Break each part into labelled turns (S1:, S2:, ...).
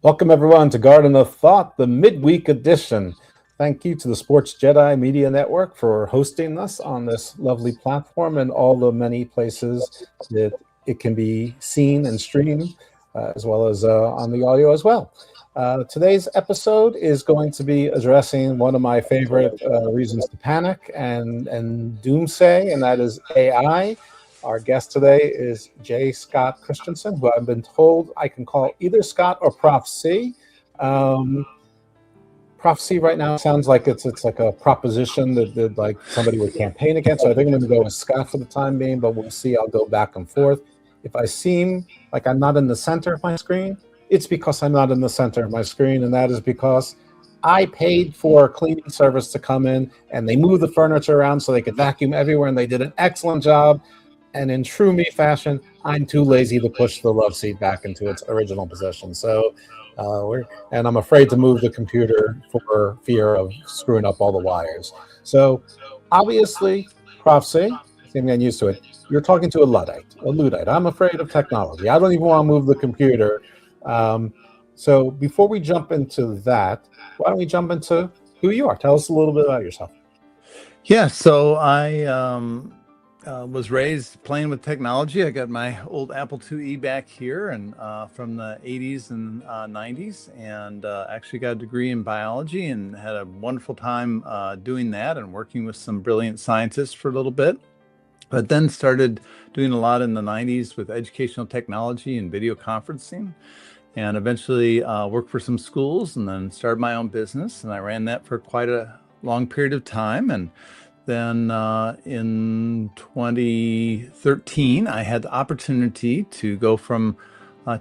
S1: Welcome, everyone, to Garden of Thought, the midweek edition. Thank you to the Sports Jedi Media Network for hosting us on this lovely platform and all the many places that it can be seen and streamed, as well as on the audio as well. Today's episode is going to be addressing one of my favorite reasons to panic and doomsay, and that is AI. Our guest today is J. Scott Christianson, who I've been told I can call either Scott or Prof C. Prof C right now sounds like it's like a proposition that like somebody would campaign against. So I think I'm going to go with Scott for the time being, but we'll see. I'll go back and forth. If I seem like I'm not in the center of my screen, it's because I'm not in the center of my screen, and that is because I paid for a cleaning service to come in, and they moved the furniture around so they could vacuum everywhere, and they did an excellent job. And in true me fashion, I'm too lazy to push the love seat back into its original position. So, and I'm afraid to move the computer for fear of screwing up all the wires. So, obviously, Prof C, I'm getting used to it. You're talking to a Luddite. I'm afraid of technology. I don't even want to move the computer. So, before we jump into that, why don't we jump into who you are? Tell us a little bit about yourself.
S2: Yeah, so I was raised playing with technology. I got my old Apple IIe back here and from the 80s and 90s, and actually got a degree in biology and had a wonderful time doing that and working with some brilliant scientists for a little bit. But then started doing a lot in the 90s with educational technology and video conferencing, and eventually worked for some schools and then started my own business. And I ran that for quite a long period of time. And then in 2013, I had the opportunity to go from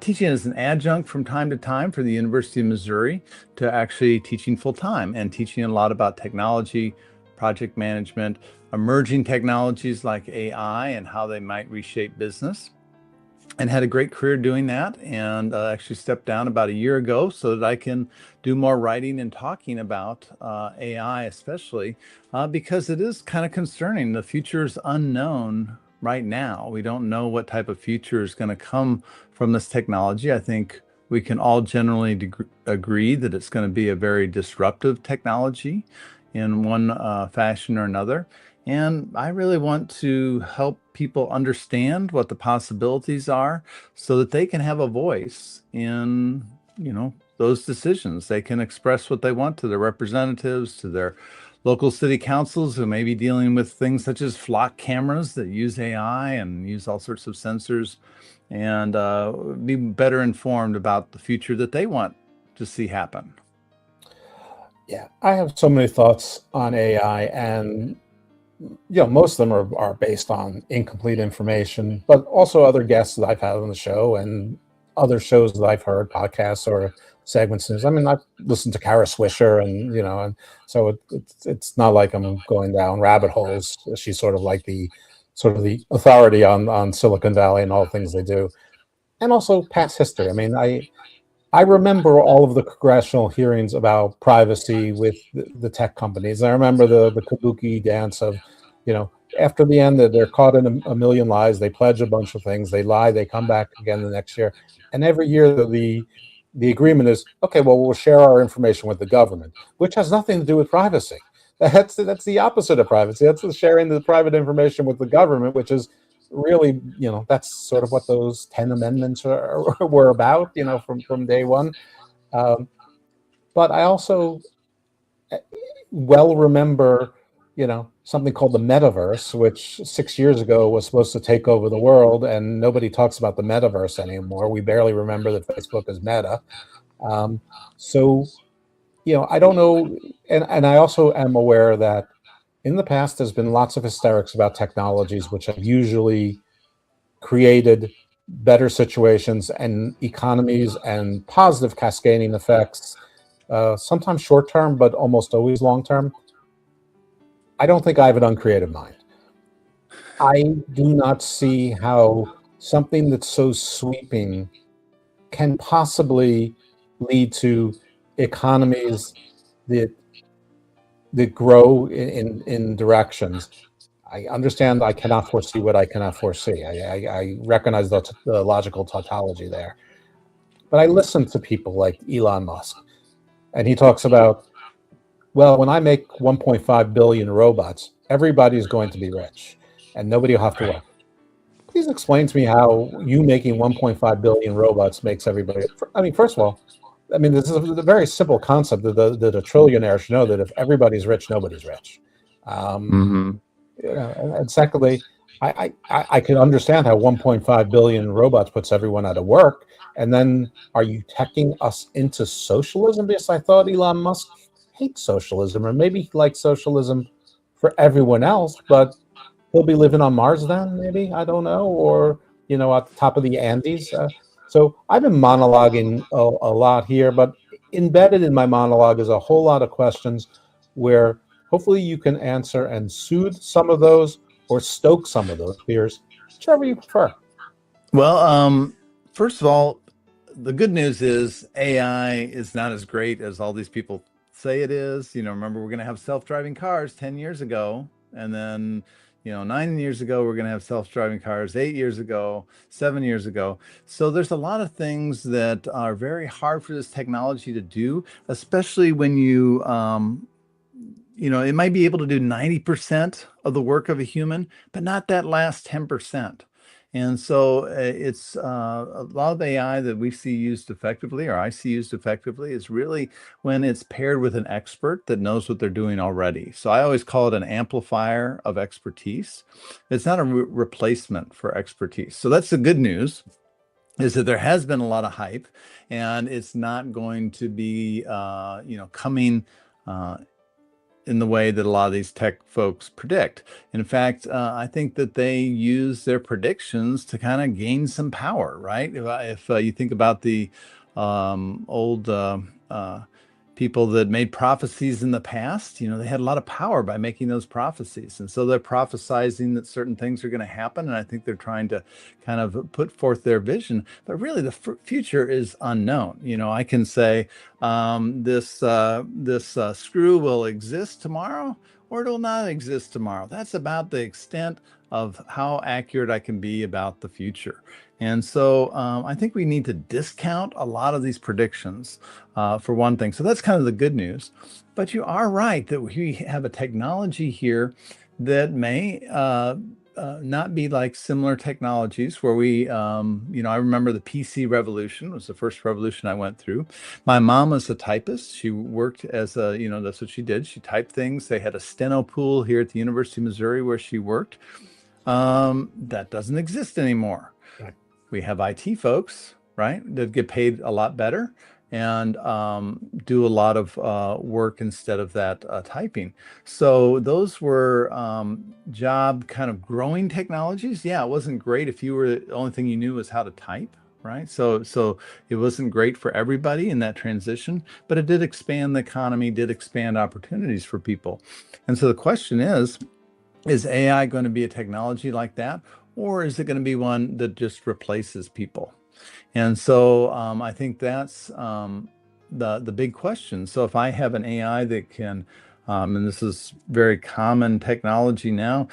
S2: teaching as an adjunct from time to time for the University of Missouri to actually teaching full time and teaching a lot about technology, project management, emerging technologies like AI and how they might reshape business. And had a great career doing that, and actually stepped down about a year ago so that I can do more writing and talking about AI, especially because it is kind of concerning. The future is unknown right now. We don't know what type of future is going to come from this technology. I think we can all generally agree that it's going to be a very disruptive technology in one fashion or another. And I really want to help people understand what the possibilities are so that they can have a voice in, those decisions. They can express what they want to their representatives, to their local city councils who may be dealing with things such as flock cameras that use AI and use all sorts of sensors, and be better informed about the future that they want to see happen.
S1: Yeah, I have so many thoughts on AI, and most of them are based on incomplete information, but also other guests that I've had on the show and other shows that I've heard, podcasts or segments. I mean, I've listened to Kara Swisher, and so it's not like I'm going down rabbit holes. She's sort of like the authority on Silicon Valley and all the things they do, and also past history. I mean, I remember all of the congressional hearings about privacy with the tech companies. I remember the kabuki dance of, after the end, they're caught in a million lies. They pledge a bunch of things. They lie. They come back again the next year. And every year the agreement is, okay, well, we'll share our information with the government, which has nothing to do with privacy. That's the opposite of privacy. That's the sharing the private information with the government, which is really, that's sort of what those 10 amendments were about, from day one. But I also well remember, something called the metaverse, which 6 years ago was supposed to take over the world, and nobody talks about the metaverse anymore. We barely remember that Facebook is Meta. So, I don't know. And I also am aware that in the past, there's been lots of hysterics about technologies, which have usually created better situations and economies and positive cascading effects, sometimes short-term, but almost always long-term. I don't think I have an uncreative mind. I do not see how something that's so sweeping can possibly lead to economies that grow in directions. I understand I cannot foresee what I cannot foresee. I recognize the logical tautology there. But I listen to people like Elon Musk, and he talks about, well, when I make 1.5 billion robots, everybody's going to be rich and nobody will have to work. Please explain to me how you making 1.5 billion robots makes everybody. I mean, first of all, I mean, this is a very simple concept that a trillionaire should know that if everybody's rich, nobody's rich.
S2: Mm-hmm.
S1: And secondly, I can understand how 1.5 billion robots puts everyone out of work. And then are you teching us into socialism? Because I thought Elon Musk hates socialism, or maybe he likes socialism for everyone else, but he'll be living on Mars then, maybe, I don't know, or at the top of the Andes. So I've been monologuing a lot here, but embedded in my monologue is a whole lot of questions where hopefully you can answer and soothe some of those or stoke some of those fears, whichever you prefer.
S2: Well, first of all, the good news is AI is not as great as all these people say it is. Remember, we're going to have self-driving cars 10 years ago, and then 9 years ago we're going to have self-driving cars, 8 years ago, 7 years ago. So there's a lot of things that are very hard for this technology to do, especially when it might be able to do 90% of the work of a human, but not that last 10%. And so it's a lot of AI that we see used effectively, or I see used effectively, is really when it's paired with an expert that knows what they're doing already. So I always call it an amplifier of expertise. It's not a replacement for expertise. So that's the good news, is that there has been a lot of hype, and it's not going to be, coming in the way that a lot of these tech folks predict. In fact, I think that they use their predictions to kind of gain some power, right? If you think about the old people that made prophecies in the past, they had a lot of power by making those prophecies. And so they're prophesizing that certain things are going to happen. And I think they're trying to kind of put forth their vision. But really, the future is unknown. I can say this screw will exist tomorrow, or it will not exist tomorrow. That's about the extent of how accurate I can be about the future. And so I think we need to discount a lot of these predictions, for one thing. So that's kind of the good news. But you are right that we have a technology here that may not be like similar technologies where we, I remember the PC revolution was the first revolution I went through. My mom was a typist. She worked as that's what she did. She typed things. They had a steno pool here at the University of Missouri where she worked. That doesn't exist anymore.
S1: Right.
S2: We have IT folks, right, that get paid a lot better and do a lot of work instead of that typing. So those were job kind of growing technologies. Yeah, it wasn't great if you were the only thing you knew was how to type, right? So it wasn't great for everybody in that transition, but it did expand the economy, did expand opportunities for people. And so the question is AI going to be a technology like that, or is it going to be one that just replaces people? And so I think that's the big question. So if I have an AI that can, and this is very common technology now,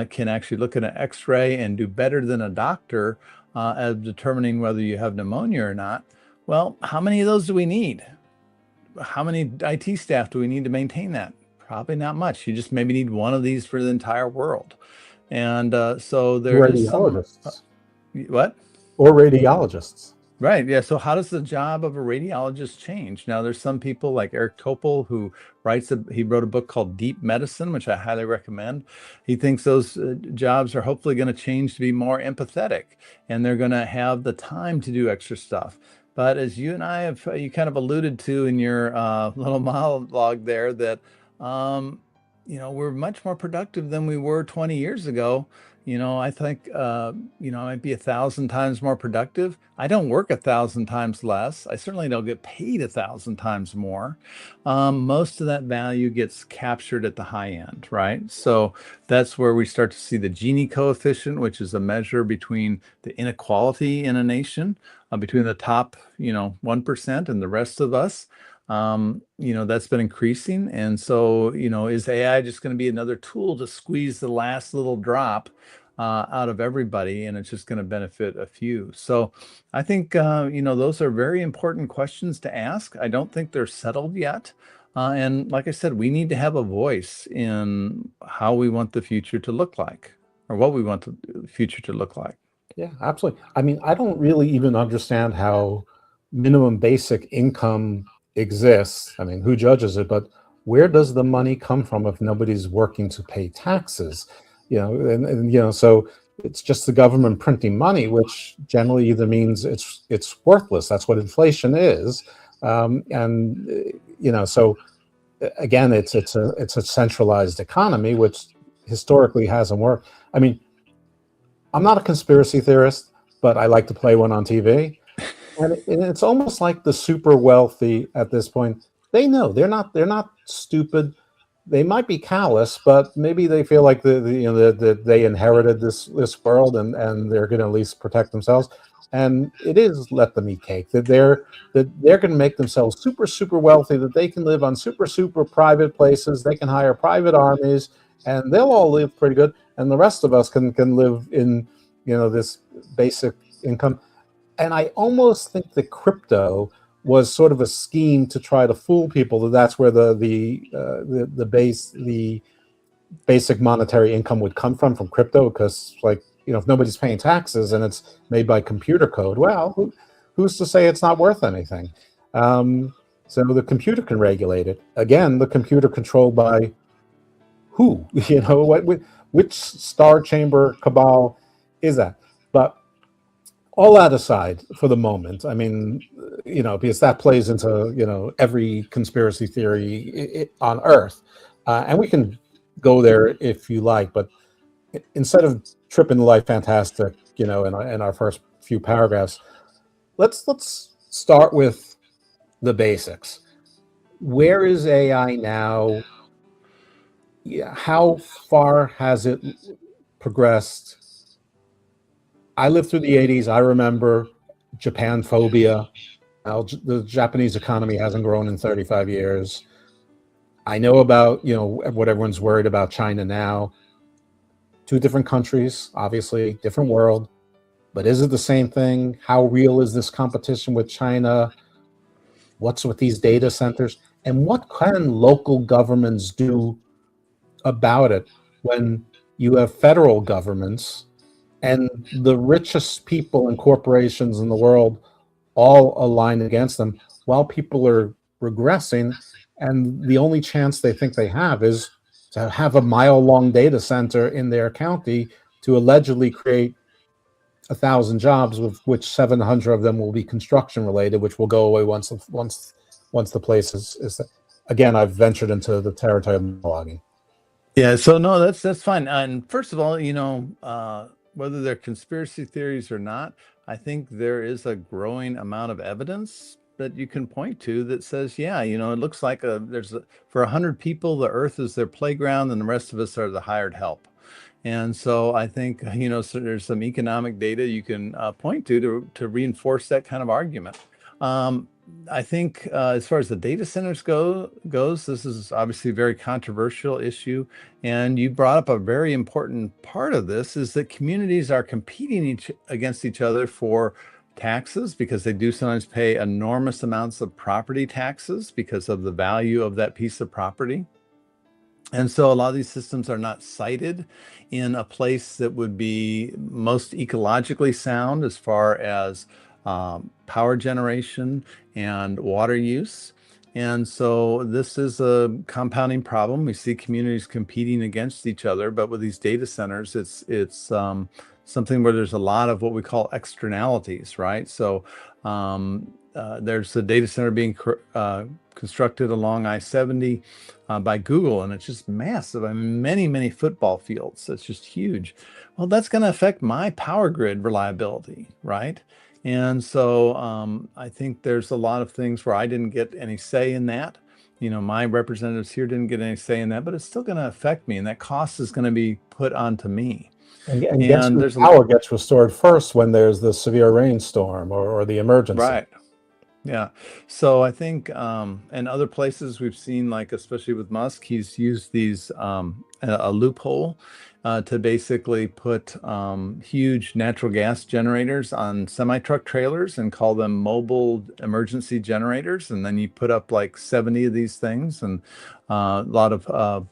S2: can actually look at an X-ray and do better than a doctor at determining whether you have pneumonia or not. Well, how many of those do we need? How many IT staff do we need to maintain that? Probably not much. You just maybe need one of these for the entire world. And so there is some,
S1: Radiologists.
S2: what?
S1: Or radiologists.
S2: Right. Yeah. So how does the job of a radiologist change? Now, there's some people like Eric Topol who he wrote a book called Deep Medicine, which I highly recommend. He thinks those jobs are hopefully going to change to be more empathetic, and they're going to have the time to do extra stuff. But as you and I have, you kind of alluded to in your little monologue there, that we're much more productive than we were 20 years ago. I think, I might be 1,000 times more productive. I don't work 1,000 times less. I certainly don't get paid 1,000 times more. Most of that value gets captured at the high end, right? So that's where we start to see the Gini coefficient, which is a measure between the inequality in a nation, between the top, 1% and the rest of us. That's been increasing. And so, is AI just going to be another tool to squeeze the last little drop out of everybody, and it's just going to benefit a few. So I think, those are very important questions to ask. I don't think they're settled yet. And like I said, we need to have a voice in how we want the future to look like, or what we want the future to look like.
S1: Yeah, absolutely. I mean, I don't really even understand how minimum basic income exists. I mean, who judges it? But where does the money come from if nobody's working to pay taxes? So it's just the government printing money, which generally either means it's worthless. That's what inflation is. So again, it's a centralized economy, which historically hasn't worked. I mean, I'm not a conspiracy theorist, but I like to play one on TV. And it's almost like the super wealthy at this point. They know they're not stupid. They might be callous, but maybe they feel like they inherited this world, and they're going to at least protect themselves. And it is let them eat cake. That they're going to make themselves super wealthy. That they can live on super private places. They can hire private armies, and they'll all live pretty good. And the rest of us can live in this basic income. And I almost think that crypto was sort of a scheme to try to fool people that that's where the basic monetary income would come from crypto, because if nobody's paying taxes and it's made by computer code, well, who's to say it's not worth anything? So the computer can regulate it. Again, the computer controlled by who? Which star chamber cabal is that? But all that aside for the moment, I mean, because that plays into, every conspiracy theory on Earth. And we can go there if you like, but instead of tripping the life fantastic, in our first few paragraphs, let's start with the basics. Where is AI now? Yeah, how far has it progressed? I lived through the 80s. I remember Japan phobia. Now, the Japanese economy hasn't grown in 35 years. I know about, what everyone's worried about China now. Two different countries, obviously, different world. But is it the same thing? How real is this competition with China? What's with these data centers? And what can local governments do about it when you have federal governments and the richest people and corporations in the world all align against them, while people are regressing, and the only chance they think they have is to have a mile-long data center in their county to allegedly create 1,000 jobs, with which 700 of them will be construction related, which will go away once the place is. Again, I've ventured into the territory of blogging.
S2: Yeah, so no, that's fine. And first of all, whether they're conspiracy theories or not, I think there is a growing amount of evidence that you can point to that says, yeah, it looks like for 100 people, the Earth is their playground, and the rest of us are the hired help. And so I think, so there's some economic data you can point to reinforce that kind of argument. I think as far as the data centers goes, this is obviously a very controversial issue. And you brought up a very important part of this, is that communities are competing against each other for taxes, because they do sometimes pay enormous amounts of property taxes because of the value of that piece of property. And so a lot of these systems are not sited in a place that would be most ecologically sound as far as power generation and water use. And so this is a compounding problem. We see communities competing against each other, but with these data centers, it's something where there's a lot of what we call externalities, right? So there's a data center being constructed along I-70 by Google, and it's just massive. I mean, many football fields. It's just huge. Well, that's going to affect my power grid reliability, right? And so I think there's a lot of things where I didn't get any say in that. My representatives here didn't get any say in that, but it's still going to affect me, and that cost is going to be put onto me.
S1: And guess whose power gets restored first when there's the severe rainstorm or the emergency?
S2: Right. Yeah. So I think, and other places we've seen, like especially with Musk, he's used these a loophole to basically put huge natural gas generators on semi-truck trailers and call them mobile emergency generators. And then you put up like 70 of these things, and a lot of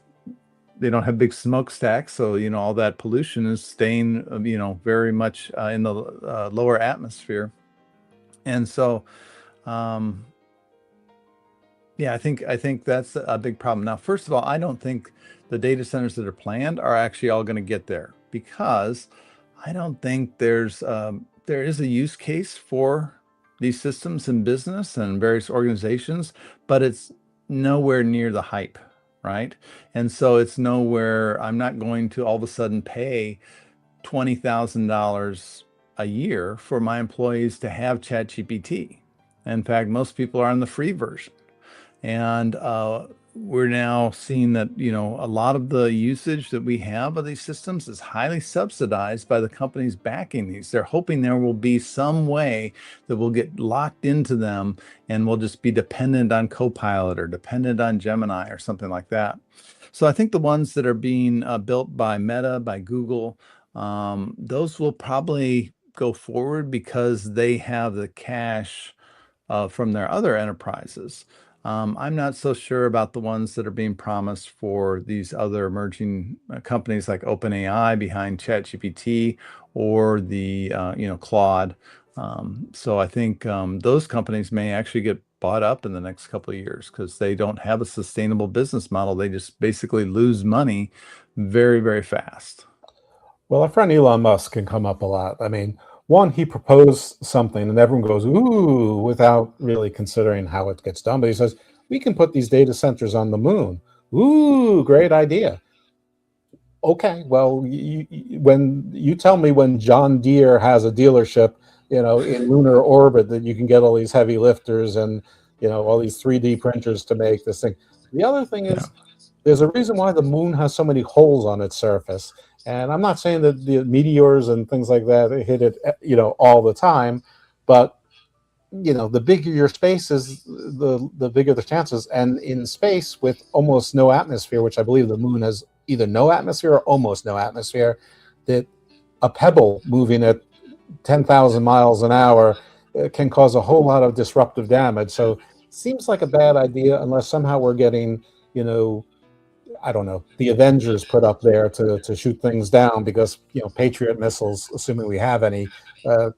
S2: they don't have big smokestacks, so all that pollution is staying very much in the lower atmosphere. And so. Um, Yeah, I think that's a big problem. Now, first of all, I don't think the data centers that are planned are actually all going to get there, because I don't think there is a use case for these systems in business and various organizations, but it's nowhere near the hype, right? And so it's nowhere. I'm not going to all of a sudden pay $20,000 a year for my employees to have ChatGPT. In fact, most people are on the free version. And we're now seeing that, a lot of the usage that we have of these systems is highly subsidized by the companies backing these. They're hoping there will be some way that we'll get locked into them and we'll just be dependent on Copilot or dependent on Gemini or something like that. So I think the ones that are being built by Meta, by Google, those will probably go forward because they have the cash from their other enterprises. I'm not so sure about the ones that are being promised for these other emerging companies like OpenAI behind ChatGPT, or the Claude. So I think those companies may actually get bought up in the next couple of years because they don't have a sustainable business model. They just basically lose money very, very fast.
S1: Well, our friend Elon Musk can come up a lot. I mean, one, he proposed something and everyone goes, ooh, without really considering how it gets done. But he says, we can put these data centers on the moon. Ooh, great idea. Okay, well, when you tell me when John Deere has a dealership, in lunar orbit, that you can get all these heavy lifters and, all these 3D printers to make this thing. The other thing
S2: Yeah.
S1: is, there's a reason why the moon has so many holes on its surface. And I'm not saying that the meteors and things like that hit it, all the time, but the bigger your space is, the bigger the chances. And in space with almost no atmosphere, which I believe the moon has either no atmosphere or almost no atmosphere, that a pebble moving at 10,000 miles an hour can cause a whole lot of disruptive damage. So it seems like a bad idea unless somehow we're getting, I don't know, the Avengers put up there to shoot things down, because Patriot missiles, assuming we have any, uh,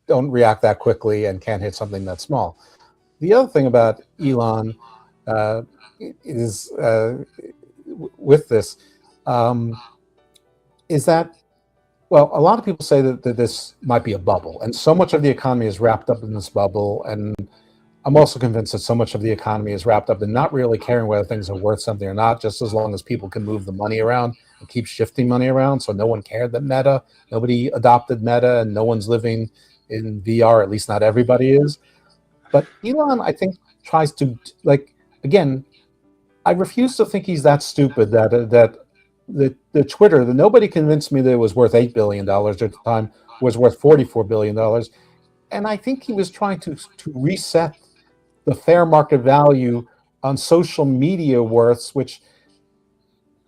S1: don't react that quickly and can't hit something that small. The other thing about Elon uh, is with this is that, well, a lot of people say that this might be a bubble, and so much of the economy is wrapped up in this bubble. And I'm also convinced that so much of the economy is wrapped up in not really caring whether things are worth something or not, just as long as people can move the money around and keep shifting money around. So no one cared that nobody adopted Meta, and no one's living in VR, at least not everybody is. But Elon, I think, tries to, like, again, I refuse to think he's that stupid that the Twitter, that nobody convinced me that it was worth $8 billion at the time, was worth $44 billion. And I think he was trying to reset the fair market value on social media worths, which,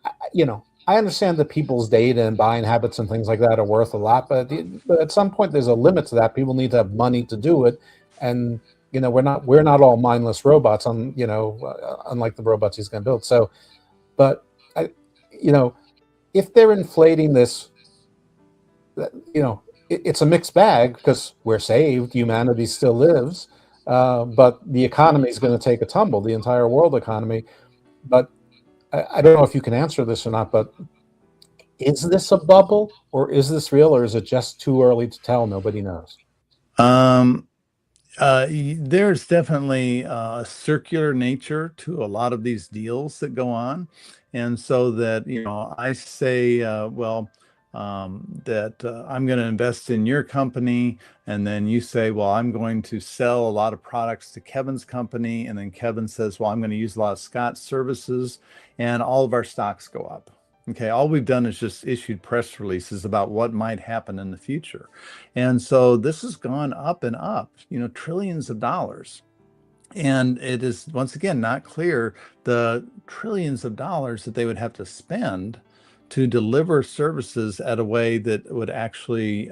S1: I understand that people's data and buying habits and things like that are worth a lot, but at some point there's a limit to that. People need to have money to do it, and we're not all mindless robots, unlike the robots he's going to build. So, but I, if they're inflating this, it's a mixed bag, because we're saved, humanity still lives, but the economy is going to take a tumble, the entire world economy. But I don't know if you can answer this or not, but is this a bubble, or is this real, or is it just too early to tell? Nobody knows.
S2: Um, there's definitely a circular nature to a lot of these deals that go on. And so that, I say, that I'm going to invest in your company. And then you say, well, I'm going to sell a lot of products to Kevin's company. And then Kevin says, well, I'm going to use a lot of Scott's services, and all of our stocks go up. Okay, all we've done is just issued press releases about what might happen in the future. And so this has gone up and up, trillions of dollars. And it is, once again, not clear the trillions of dollars that they would have to spend to deliver services at a way that would actually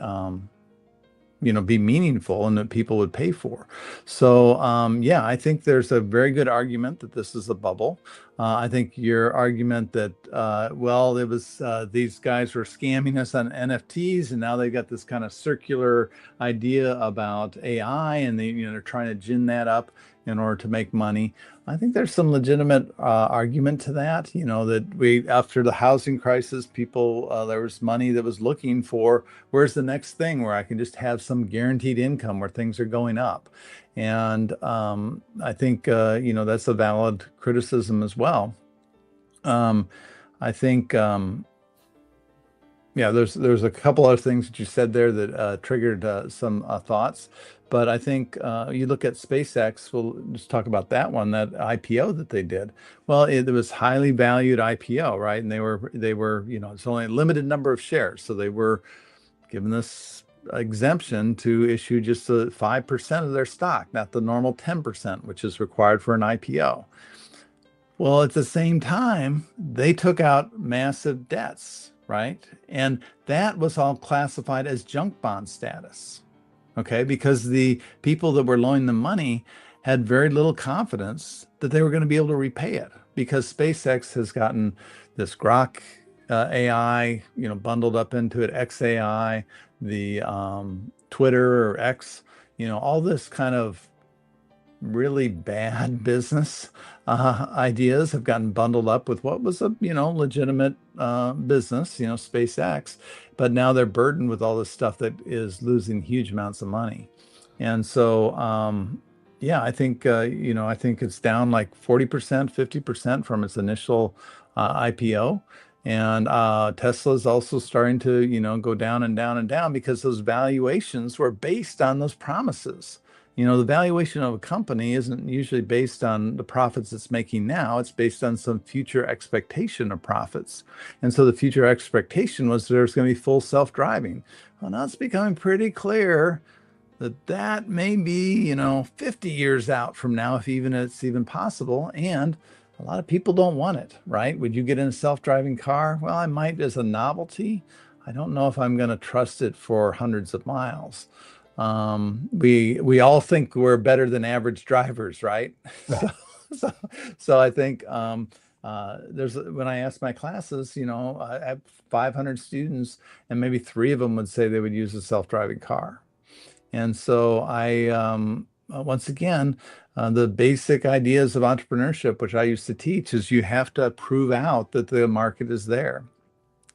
S2: be meaningful and that people would pay for. So, yeah, I think there's a very good argument that this is a bubble. I think your argument that, well, it was these guys were scamming us on NFTs, and now they've got this kind of circular idea about AI, and they're trying to gin that up in order to make money. I think there's some legitimate argument to that. That after the housing crisis, people there was money that was looking for where's the next thing where I can just have some guaranteed income where things are going up, and I think that's a valid criticism as well. I think. Yeah, there's a couple other things that you said there that triggered some thoughts, but I think you look at SpaceX. We'll just talk about that one, that IPO that they did. Well, it was highly valued IPO, right? And they were it's only a limited number of shares, so they were given this exemption to issue just 5% of their stock, not the normal 10%, which is required for an IPO. Well, at the same time, they took out massive debts, right? And that was all classified as junk bond status, okay? Because the people that were loaning them money had very little confidence that they were going to be able to repay it, because SpaceX has gotten this Grok AI, bundled up into it, XAI, the Twitter or X, all this kind of really bad business ideas have gotten bundled up with what was a legitimate business, SpaceX, but now they're burdened with all this stuff that is losing huge amounts of money. And so yeah, I think I think it's down like 40%, 50% from its initial IPO. And Tesla is also starting to go down and down and down, because those valuations were based on those promises. The valuation of a company isn't usually based on the profits it's making now. It's based on some future expectation of profits. And so the future expectation was there's going to be full self-driving. Well, now it's becoming pretty clear that may be, 50 years out from now, if it's even possible. And a lot of people don't want it, right? Would you get in a self-driving car? Well, I might as a novelty. I don't know if I'm going to trust it for hundreds of miles. We all think we're better than average drivers, right? So I think when I ask my classes, I have 500 students, and maybe 3 of them would say they would use a self-driving car. And so once again, the basic ideas of entrepreneurship, which I used to teach, is you have to prove out that the market is there.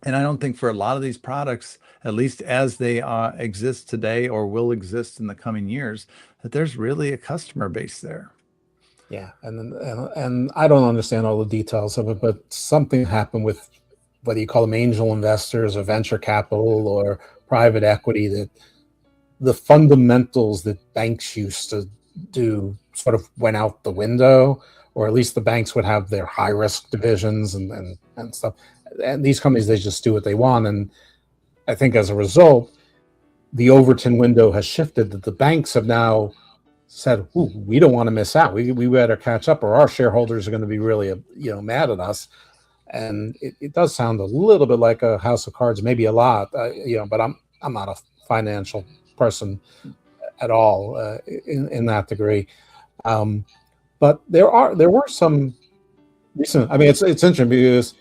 S2: And I don't think for a lot of these products, at least as they exist today or will exist in the coming years, that there's really a customer base there.
S1: Yeah, and I don't understand all the details of it, but something happened with, whether you call them angel investors or venture capital or private equity, that the fundamentals that banks used to do sort of went out the window, or at least the banks would have their high risk divisions and stuff. And these companies, they just do what they want. And I think as a result, the Overton window has shifted, that the banks have now said, ooh, we don't want to miss out. We better catch up, or our shareholders are going to be really, mad at us. And it does sound a little bit like a house of cards, maybe a lot, but I'm not a financial person at all in that degree. But there were some recent, I mean, it's interesting because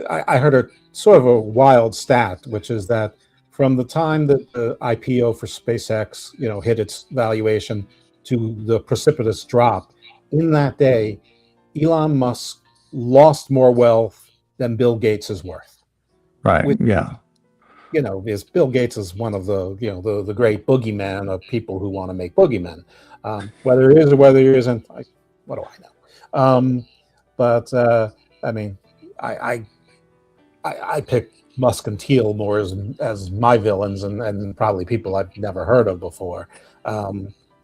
S1: I heard a sort of a wild stat, which is that from the time that the IPO for SpaceX, hit its valuation to the precipitous drop, in that day, Elon Musk lost more wealth than Bill Gates is worth.
S2: Right. Yeah.
S1: Because Bill Gates is one of the, the great boogeyman of people who want to make boogeymen. Whether it is or whether it isn't, what do I know? But I mean, I pick Musk and Thiel more as my villains, and probably people I've never heard of before.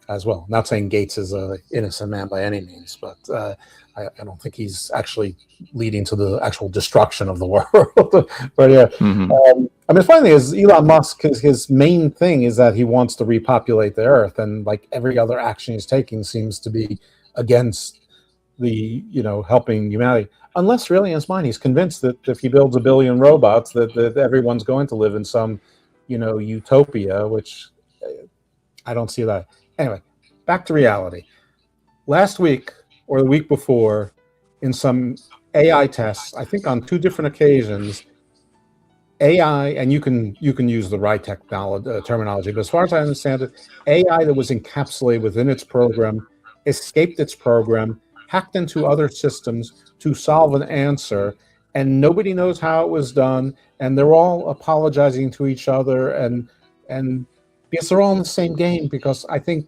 S1: as well. Not saying Gates is an innocent man by any means, but I don't think he's actually leading to the actual destruction of the world. But yeah, I mean, the funny thing is, Elon Musk, his main thing is that he wants to repopulate the Earth, and like every other action he's taking seems to be against the helping humanity. Unless really in his mind he's convinced that if he builds a billion robots, that everyone's going to live in some utopia, which I don't see that. Anyway, back to reality. Last week or the week before, in some AI tests, I think on 2 different occasions, AI, and you can use the right terminology, but as far as I understand it, AI that was encapsulated within its program escaped its program, hacked into other systems to solve an answer, and nobody knows how it was done, and they're all apologizing to each other, and because they're all in the same game. Because I think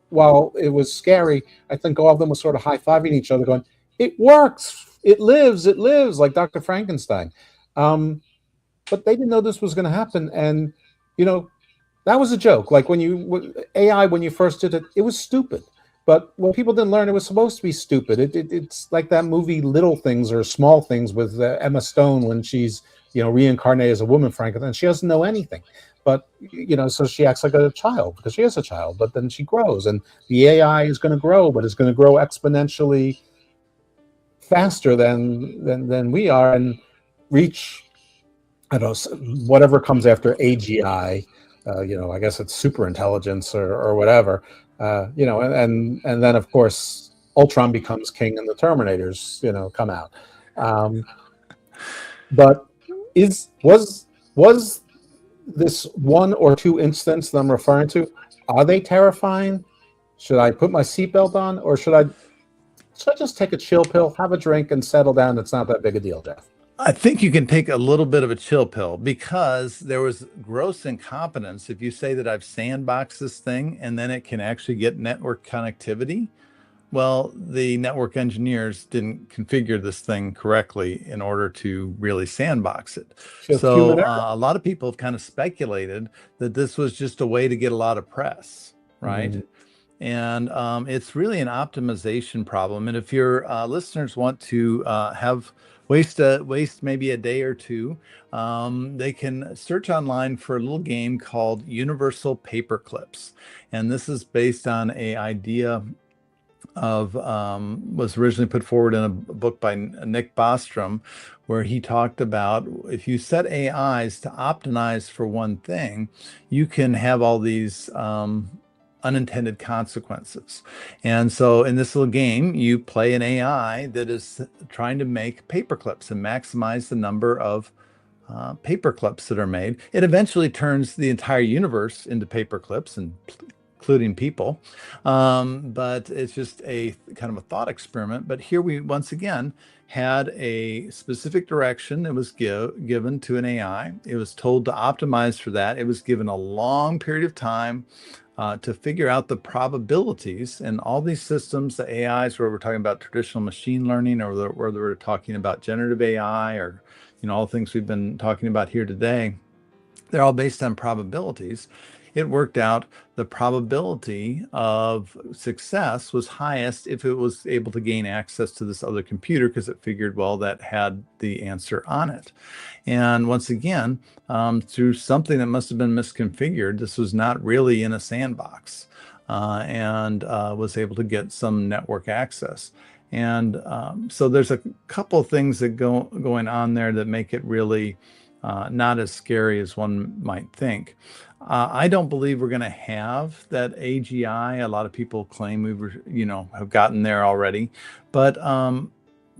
S1: while it was scary, I think all of them were sort of high-fiving each other, going, "It works! It lives! It lives!" Like Dr. Frankenstein. But they didn't know this was going to happen, and that was a joke. Like when AI, when you first did it, it was stupid. But what people didn't learn, it was supposed to be stupid. It's like that movie Little Things or Small Things with Emma Stone when she's reincarnated as a woman, Frankenstein. She doesn't know anything, but so she acts like a child because she is a child. But then she grows, and the AI is going to grow, but it's going to grow exponentially faster than we are, and reach, I don't know, whatever comes after AGI. I guess it's super intelligence or whatever. And then of course Ultron becomes king and the Terminators, come out. But was this 1 or 2 incidents that I'm referring to, are they terrifying? Should I put my seatbelt on, or should I just take a chill pill, have a drink, and settle down? It's not that big a deal, Jeff.
S2: I think you can take a little bit of a chill pill because there was gross incompetence. If you say that I've sandboxed this thing and then it can actually get network connectivity, well, the network engineers didn't configure this thing correctly in order to really sandbox it. So a lot of people have kind of speculated that this was just a way to get a lot of press, right? And it's really an optimization problem. And if your listeners want to waste maybe a day or two, they can search online for a little game called Universal Paperclips. And this is based on an idea was originally put forward in a book by Nick Bostrom, where he talked about if you set AIs to optimize for one thing, you can have all these unintended consequences. And so in this little game, you play an AI that is trying to make paperclips and maximize the number of paperclips that are made. It eventually turns the entire universe into paperclips, and including people. But it's just a kind of a thought experiment. But here we once again had a specific direction that was given to an AI. It was told to optimize for that. It was given a long period of time to figure out the probabilities. And all these systems, the AIs, whether we're talking about traditional machine learning or whether we're talking about generative AI or all the things we've been talking about here today, they're all based on probabilities. It worked out the probability of success was highest if it was able to gain access to this other computer, because it figured, well, that had the answer on it. And once again, through something that must have been misconfigured, this was not really in a sandbox, and was able to get some network access. And so there's a couple of things that going on there that make it really not as scary as one might think. I don't believe we're going to have that AGI. A lot of people claim have gotten there already, but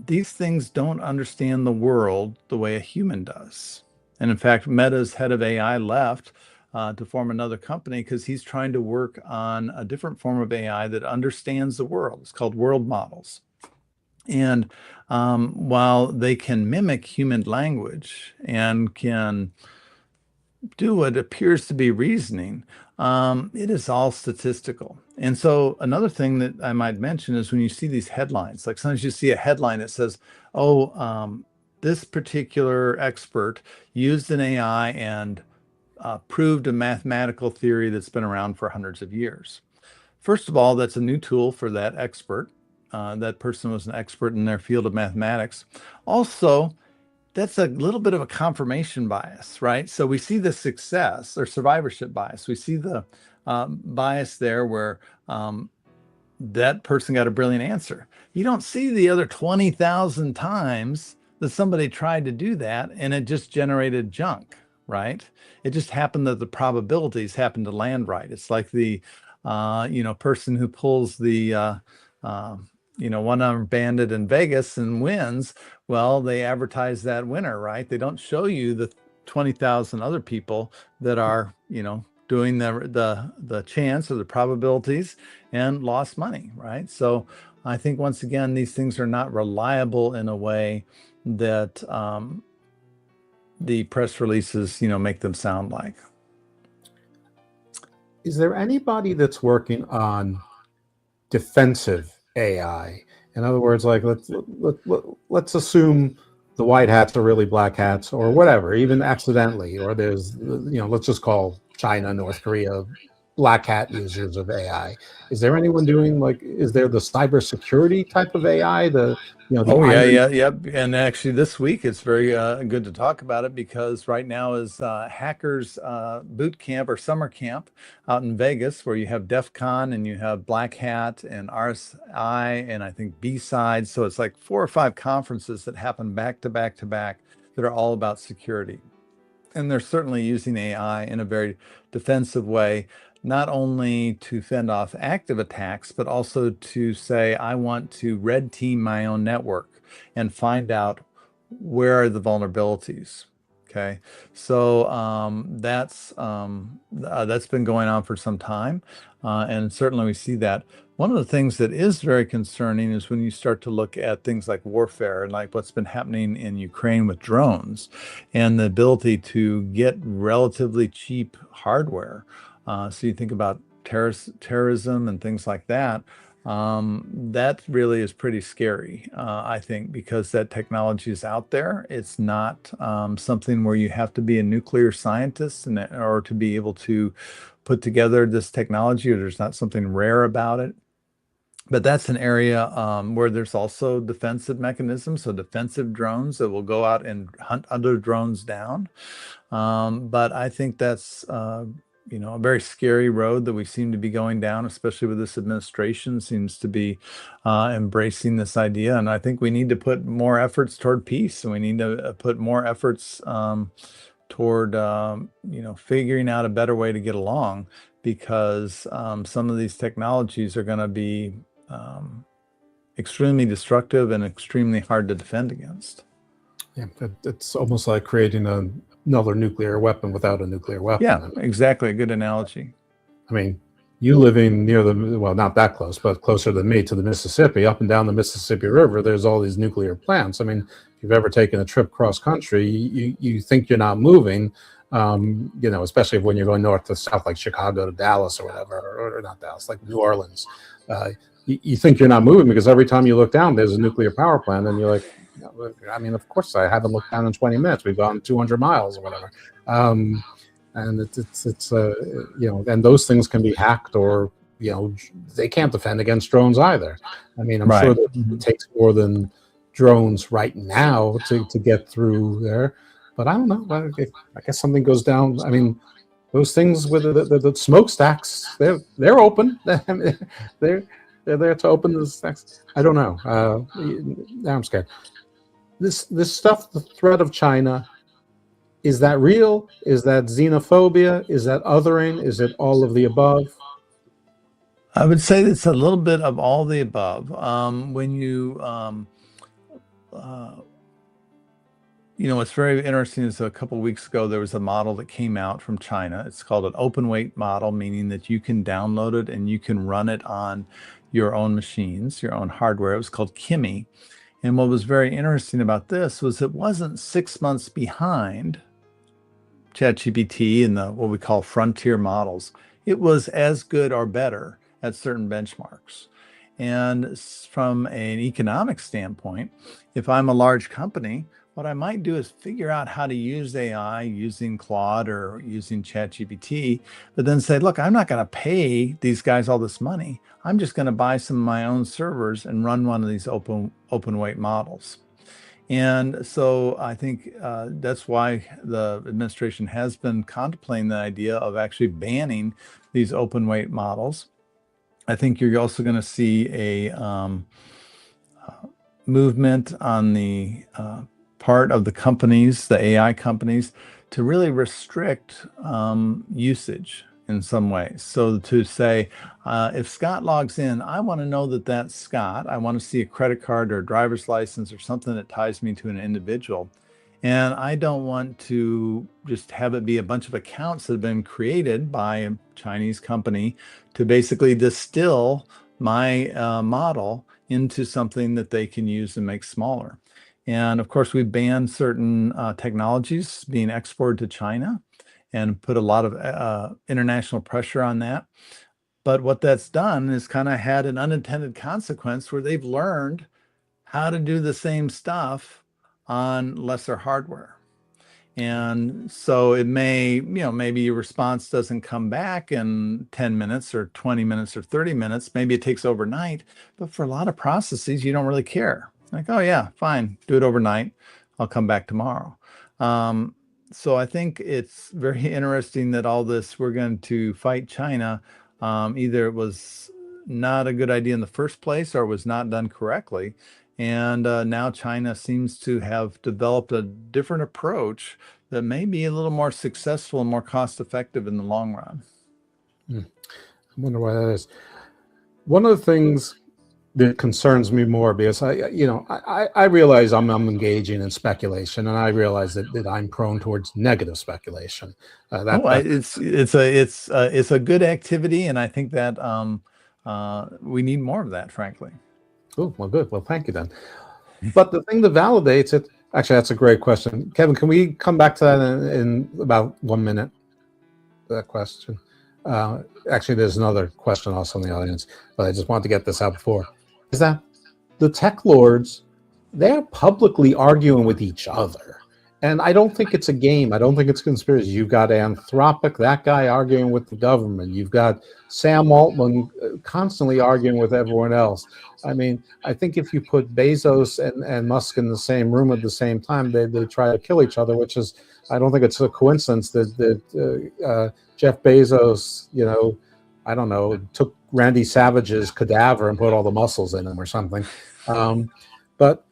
S2: these things don't understand the world the way a human does. And in fact, Meta's head of AI left to form another company because he's trying to work on a different form of AI that understands the world. It's called world models. And while they can mimic human language and can do what appears to be reasoning, it is all statistical. And so another thing that I might mention is when you see these headlines, like sometimes you see a headline that says, this particular expert used an AI and proved a mathematical theory that's been around for hundreds of years. First of all, that's a new tool for that expert. That person was an expert in their field of mathematics. Also, that's a little bit of a confirmation bias, right? So we see the success or survivorship bias. We see the bias there where that person got a brilliant answer. You don't see the other 20,000 times that somebody tried to do that and it just generated junk, right? It just happened that the probabilities happened to land right. It's like the, person who pulls the, one-armed bandit in Vegas and wins. Well, they advertise that winner, right? They don't show you the 20,000 other people that are, doing the chance or the probabilities and lost money, right? So I think once again, these things are not reliable in a way that the press releases, make them sound like.
S1: Is there anybody that's working on defensive AI? In other words, like let's assume the white hats are really black hats or whatever, even accidentally, or there's, let's just call China, North Korea, black hat users of AI. Is there anyone doing is there the cybersecurity type of AI, the
S2: Yep. And actually, this week it's very good to talk about it because right now is hackers boot camp or summer camp out in Vegas, where you have DEF CON and you have Black Hat and RSI and I think B-Side. So it's like 4 or 5 conferences that happen back to back to back that are all about security. And they're certainly using AI in a very defensive way, not only to fend off active attacks, but also to say, I want to red team my own network and find out where are the vulnerabilities. Okay, so that's been going on for some time, and certainly we see that. One of the things that is very concerning is when you start to look at things like warfare and like what's been happening in Ukraine with drones and the ability to get relatively cheap hardware. So you think about terrorism and things like that. That really is pretty scary, I think, because that technology is out there. It's not something where you have to be a nuclear scientist or to be able to put together this technology, or there's not something rare about it. But that's an area where there's also defensive mechanisms, so defensive drones that will go out and hunt other drones down. But I think that's a very scary road that we seem to be going down, especially with this administration seems to be embracing this idea. And I think we need to put more efforts toward peace, and we need to put more efforts toward figuring out a better way to get along, because some of these technologies are going to be extremely destructive and extremely hard to defend against.
S1: Yeah, it's almost like creating another nuclear weapon without a nuclear weapon.
S2: Yeah, exactly. A good analogy.
S1: I mean, you living near well, not that close, but closer than me to the Mississippi, up and down the Mississippi River, there's all these nuclear plants. I mean, if you've ever taken a trip cross country, you think you're not moving, especially when you're going north to south, like Chicago to Dallas or whatever, or not Dallas, like New Orleans. You think you're not moving because every time you look down, there's a nuclear power plant, and you're like, I mean, of course, I haven't looked down in 20 minutes. We've gone 200 miles or whatever. And it's and those things can be hacked, or, they can't defend against drones either. I mean, I'm sure that it takes more than drones right now to get through there. But I don't know. I guess something goes down. I mean, those things with the smokestacks, they're open. They're there to open the stacks. I don't know. Now I'm scared. This stuff, the threat of China, is that real? Is that xenophobia? Is that othering? Is it all of the above?
S2: I would say it's a little bit of all the above. When what's very interesting is a couple of weeks ago, there was a model that came out from China. It's called an open weight model, meaning that you can download it and you can run it on your own machines, your own hardware. It was called Kimi. And what was very interesting about this was it wasn't 6 months behind ChatGPT and what we call frontier models. It was as good or better at certain benchmarks. And from an economic standpoint, if I'm a large company, what I might do is figure out how to use AI using Claude or using ChatGPT, but then say, look, I'm not going to pay these guys all this money. I'm just going to buy some of my own servers and run one of these open weight models. And so I think that's why the administration has been contemplating the idea of actually banning these open weight models. I think you're also going to see a movement on the part of the companies, the AI companies, to really restrict usage in some ways. So to say, if Scott logs in, I want to know that that's Scott. I want to see a credit card or a driver's license or something that ties me to an individual. And I don't want to just have it be a bunch of accounts that have been created by a Chinese company to basically distill my model into something that they can use and make smaller. And of course, we banned certain technologies being exported to China and put a lot of international pressure on that. But what that's done is kind of had an unintended consequence where they've learned how to do the same stuff on lesser hardware. And so it may, maybe your response doesn't come back in 10 minutes or 20 minutes or 30 minutes. Maybe it takes overnight. But for a lot of processes, you don't really care. Like, oh, yeah, fine, do it overnight. I'll come back tomorrow. So I think it's very interesting that all this, we're going to fight China. Either it was not a good idea in the first place or it was not done correctly. And now China seems to have developed a different approach that may be a little more successful and more cost effective in the long run.
S1: I wonder why that is. One of the things that concerns me more, because I realize I'm engaging in speculation, and I realize that I'm prone towards negative speculation.
S2: It's a good activity, and I think that we need more of that, frankly.
S1: Oh, well, good. Well, thank you then. But the thing that validates it, actually, that's a great question. Kevin, can we come back to that in about 1 minute? That question. Actually, there's another question also in the audience, but I just wanted to get this out before. Is that the tech lords, they're publicly arguing with each other. And I don't think it's a game. I don't think it's conspiracy. You've got Anthropic, that guy arguing with the government. You've got Sam Altman constantly arguing with everyone else. I mean, I think if you put Bezos and Musk in the same room at the same time, they try to kill each other, which is, I don't think it's a coincidence that Jeff Bezos, I don't know, took Randy Savage's cadaver and put all the muscles in him or something. But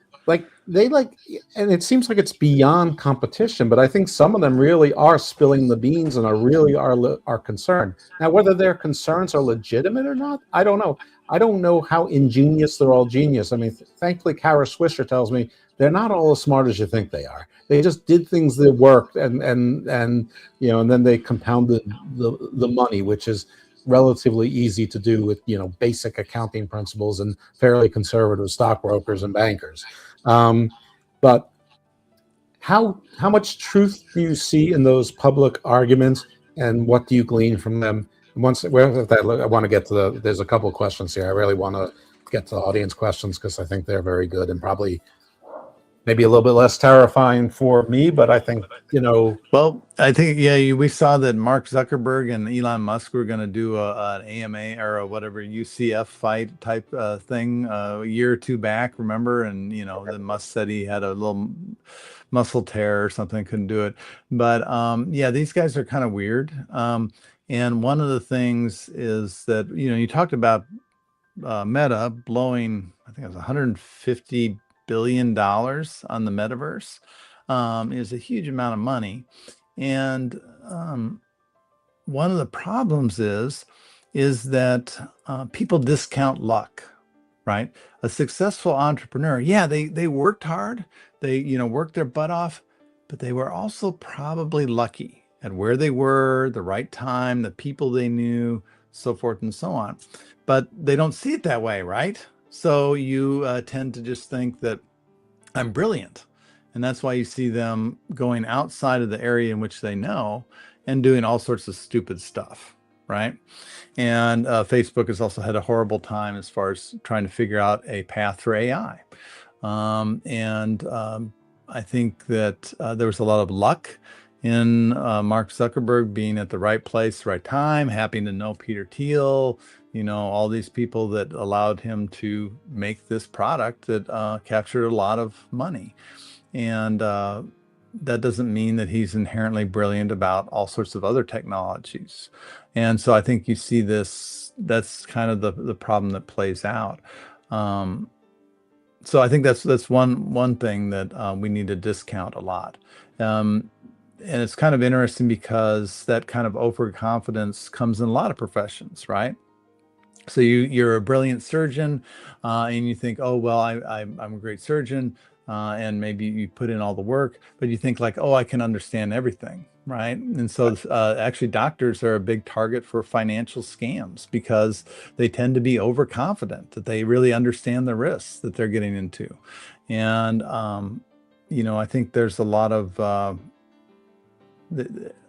S1: and it seems like it's beyond competition, but I think some of them really are spilling the beans and are concerned. Now, whether their concerns are legitimate or not, I don't know. I don't know how ingenious they're all genius. I mean, thankfully, Kara Swisher tells me they're not all as smart as you think they are. They just did things that worked, and then they compounded the money, which is relatively easy to do with basic accounting principles and fairly conservative stockbrokers and bankers. But how much truth do you see in those public arguments, and what do you glean from them? I want to get to there's a couple of questions here. I really want to get to the audience questions because I think they're very good and probably maybe a little bit less terrifying for me, but I think,
S2: Well, I think, we saw that Mark Zuckerberg and Elon Musk were going to do an AMA or whatever UCF fight type thing a year or two back, remember? And, the Musk said he had a little muscle tear or something, couldn't do it. But these guys are kind of weird. And one of the things is that, you talked about Meta blowing, I think it was $150 billion on the metaverse. Is a huge amount of money. And one of the problems is that people discount luck, right? A successful entrepreneur, they worked hard, they worked their butt off, but they were also probably lucky at where they were, the right time, the people they knew, so forth and so on. But they don't see it that way, right? So you tend to just think that I'm brilliant. And that's why you see them going outside of the area in which they know and doing all sorts of stupid stuff, right? And Facebook has also had a horrible time as far as trying to figure out a path for AI. I think that there was a lot of luck in Mark Zuckerberg being at the right place, right time, happy to know Peter Thiel, all these people that allowed him to make this product that captured a lot of money. And that doesn't mean that he's inherently brilliant about all sorts of other technologies. And so I think you see this, that's kind of the problem that plays out. So I think that's one thing that we need to discount a lot. And it's kind of interesting because that kind of overconfidence comes in a lot of professions, right? So you're a brilliant surgeon, and you think, oh well, I'm a great surgeon, and maybe you put in all the work, but you think like, oh, I can understand everything, right? And so actually, doctors are a big target for financial scams because they tend to be overconfident that they really understand the risks that they're getting into, and I think there's a lot of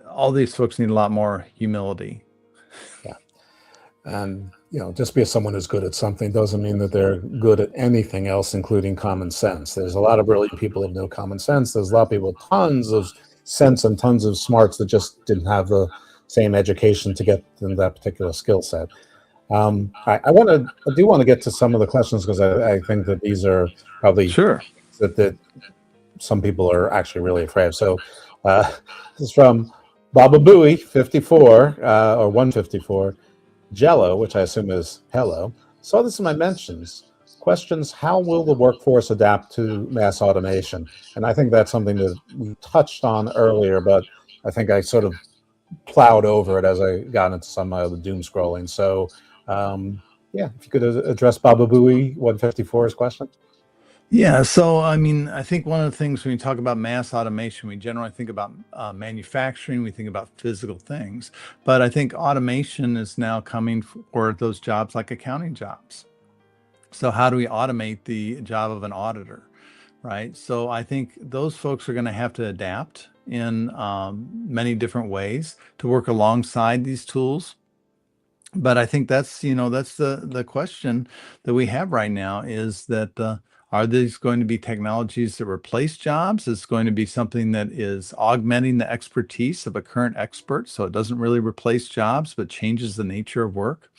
S2: all these folks need a lot more humility.
S1: Yeah. And, just because someone is good at something doesn't mean that they're good at anything else, including common sense. There's a lot of brilliant people who have no common sense. There's a lot of people with tons of sense and tons of smarts that just didn't have the same education to get in that particular skill set. I do want to get to some of the questions because I think that these are probably
S2: Sure.
S1: that some people are actually really afraid of. So this is from Baba Booey, 54 or 154. Jello, which I assume is hello, saw this in my mentions. Questions, how will the workforce adapt to mass automation? And I think that's something that we touched on earlier, but I think I sort of plowed over it as I got into some of the doom scrolling. So, if you could address Baba Booey 154's question.
S2: Yeah, so I mean, I think one of the things when you talk about mass automation, we generally think about manufacturing, we think about physical things, but I think automation is now coming for those jobs like accounting jobs. So how do we automate the job of an auditor, right? So I think those folks are going to have to adapt in many different ways to work alongside these tools. But I think that's the question that we have right now is that are these going to be technologies that replace jobs? Is going to be something that is augmenting the expertise of a current expert, so it doesn't really replace jobs but changes the nature of work?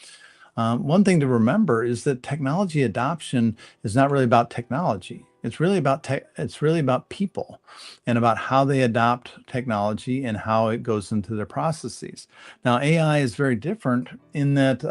S2: One thing to remember is that technology adoption is not really about technology. It's really about people and about how they adopt technology and how it goes into their processes. Now, AI is very different in that,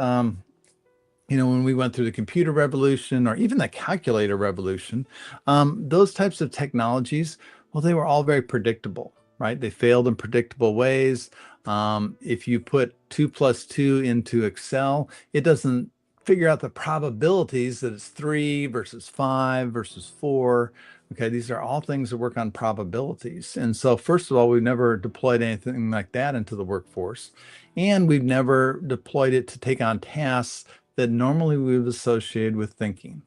S2: when we went through the computer revolution or even the calculator revolution, those types of technologies, well, they were all very predictable, right? They failed in predictable ways. If you put 2 plus 2 into Excel, it doesn't figure out the probabilities that it's 3 versus 5 versus 4. Okay, these are all things that work on probabilities. And so, first of all, we've never deployed anything like that into the workforce. And we've never deployed it to take on tasks that normally we've associated with thinking,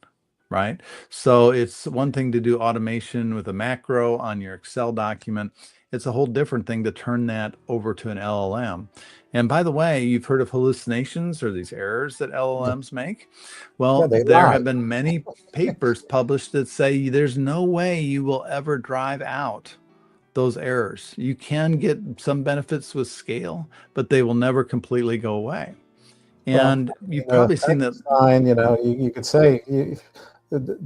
S2: right? So it's one thing to do automation with a macro on your Excel document. It's a whole different thing to turn that over to an LLM. And by the way, you've heard of hallucinations or these errors that LLMs make. Well, there have been many papers published that say there's no way you will ever drive out those errors. You can get some benefits with scale, but they will never completely go away. And you've probably seen that.
S1: You could say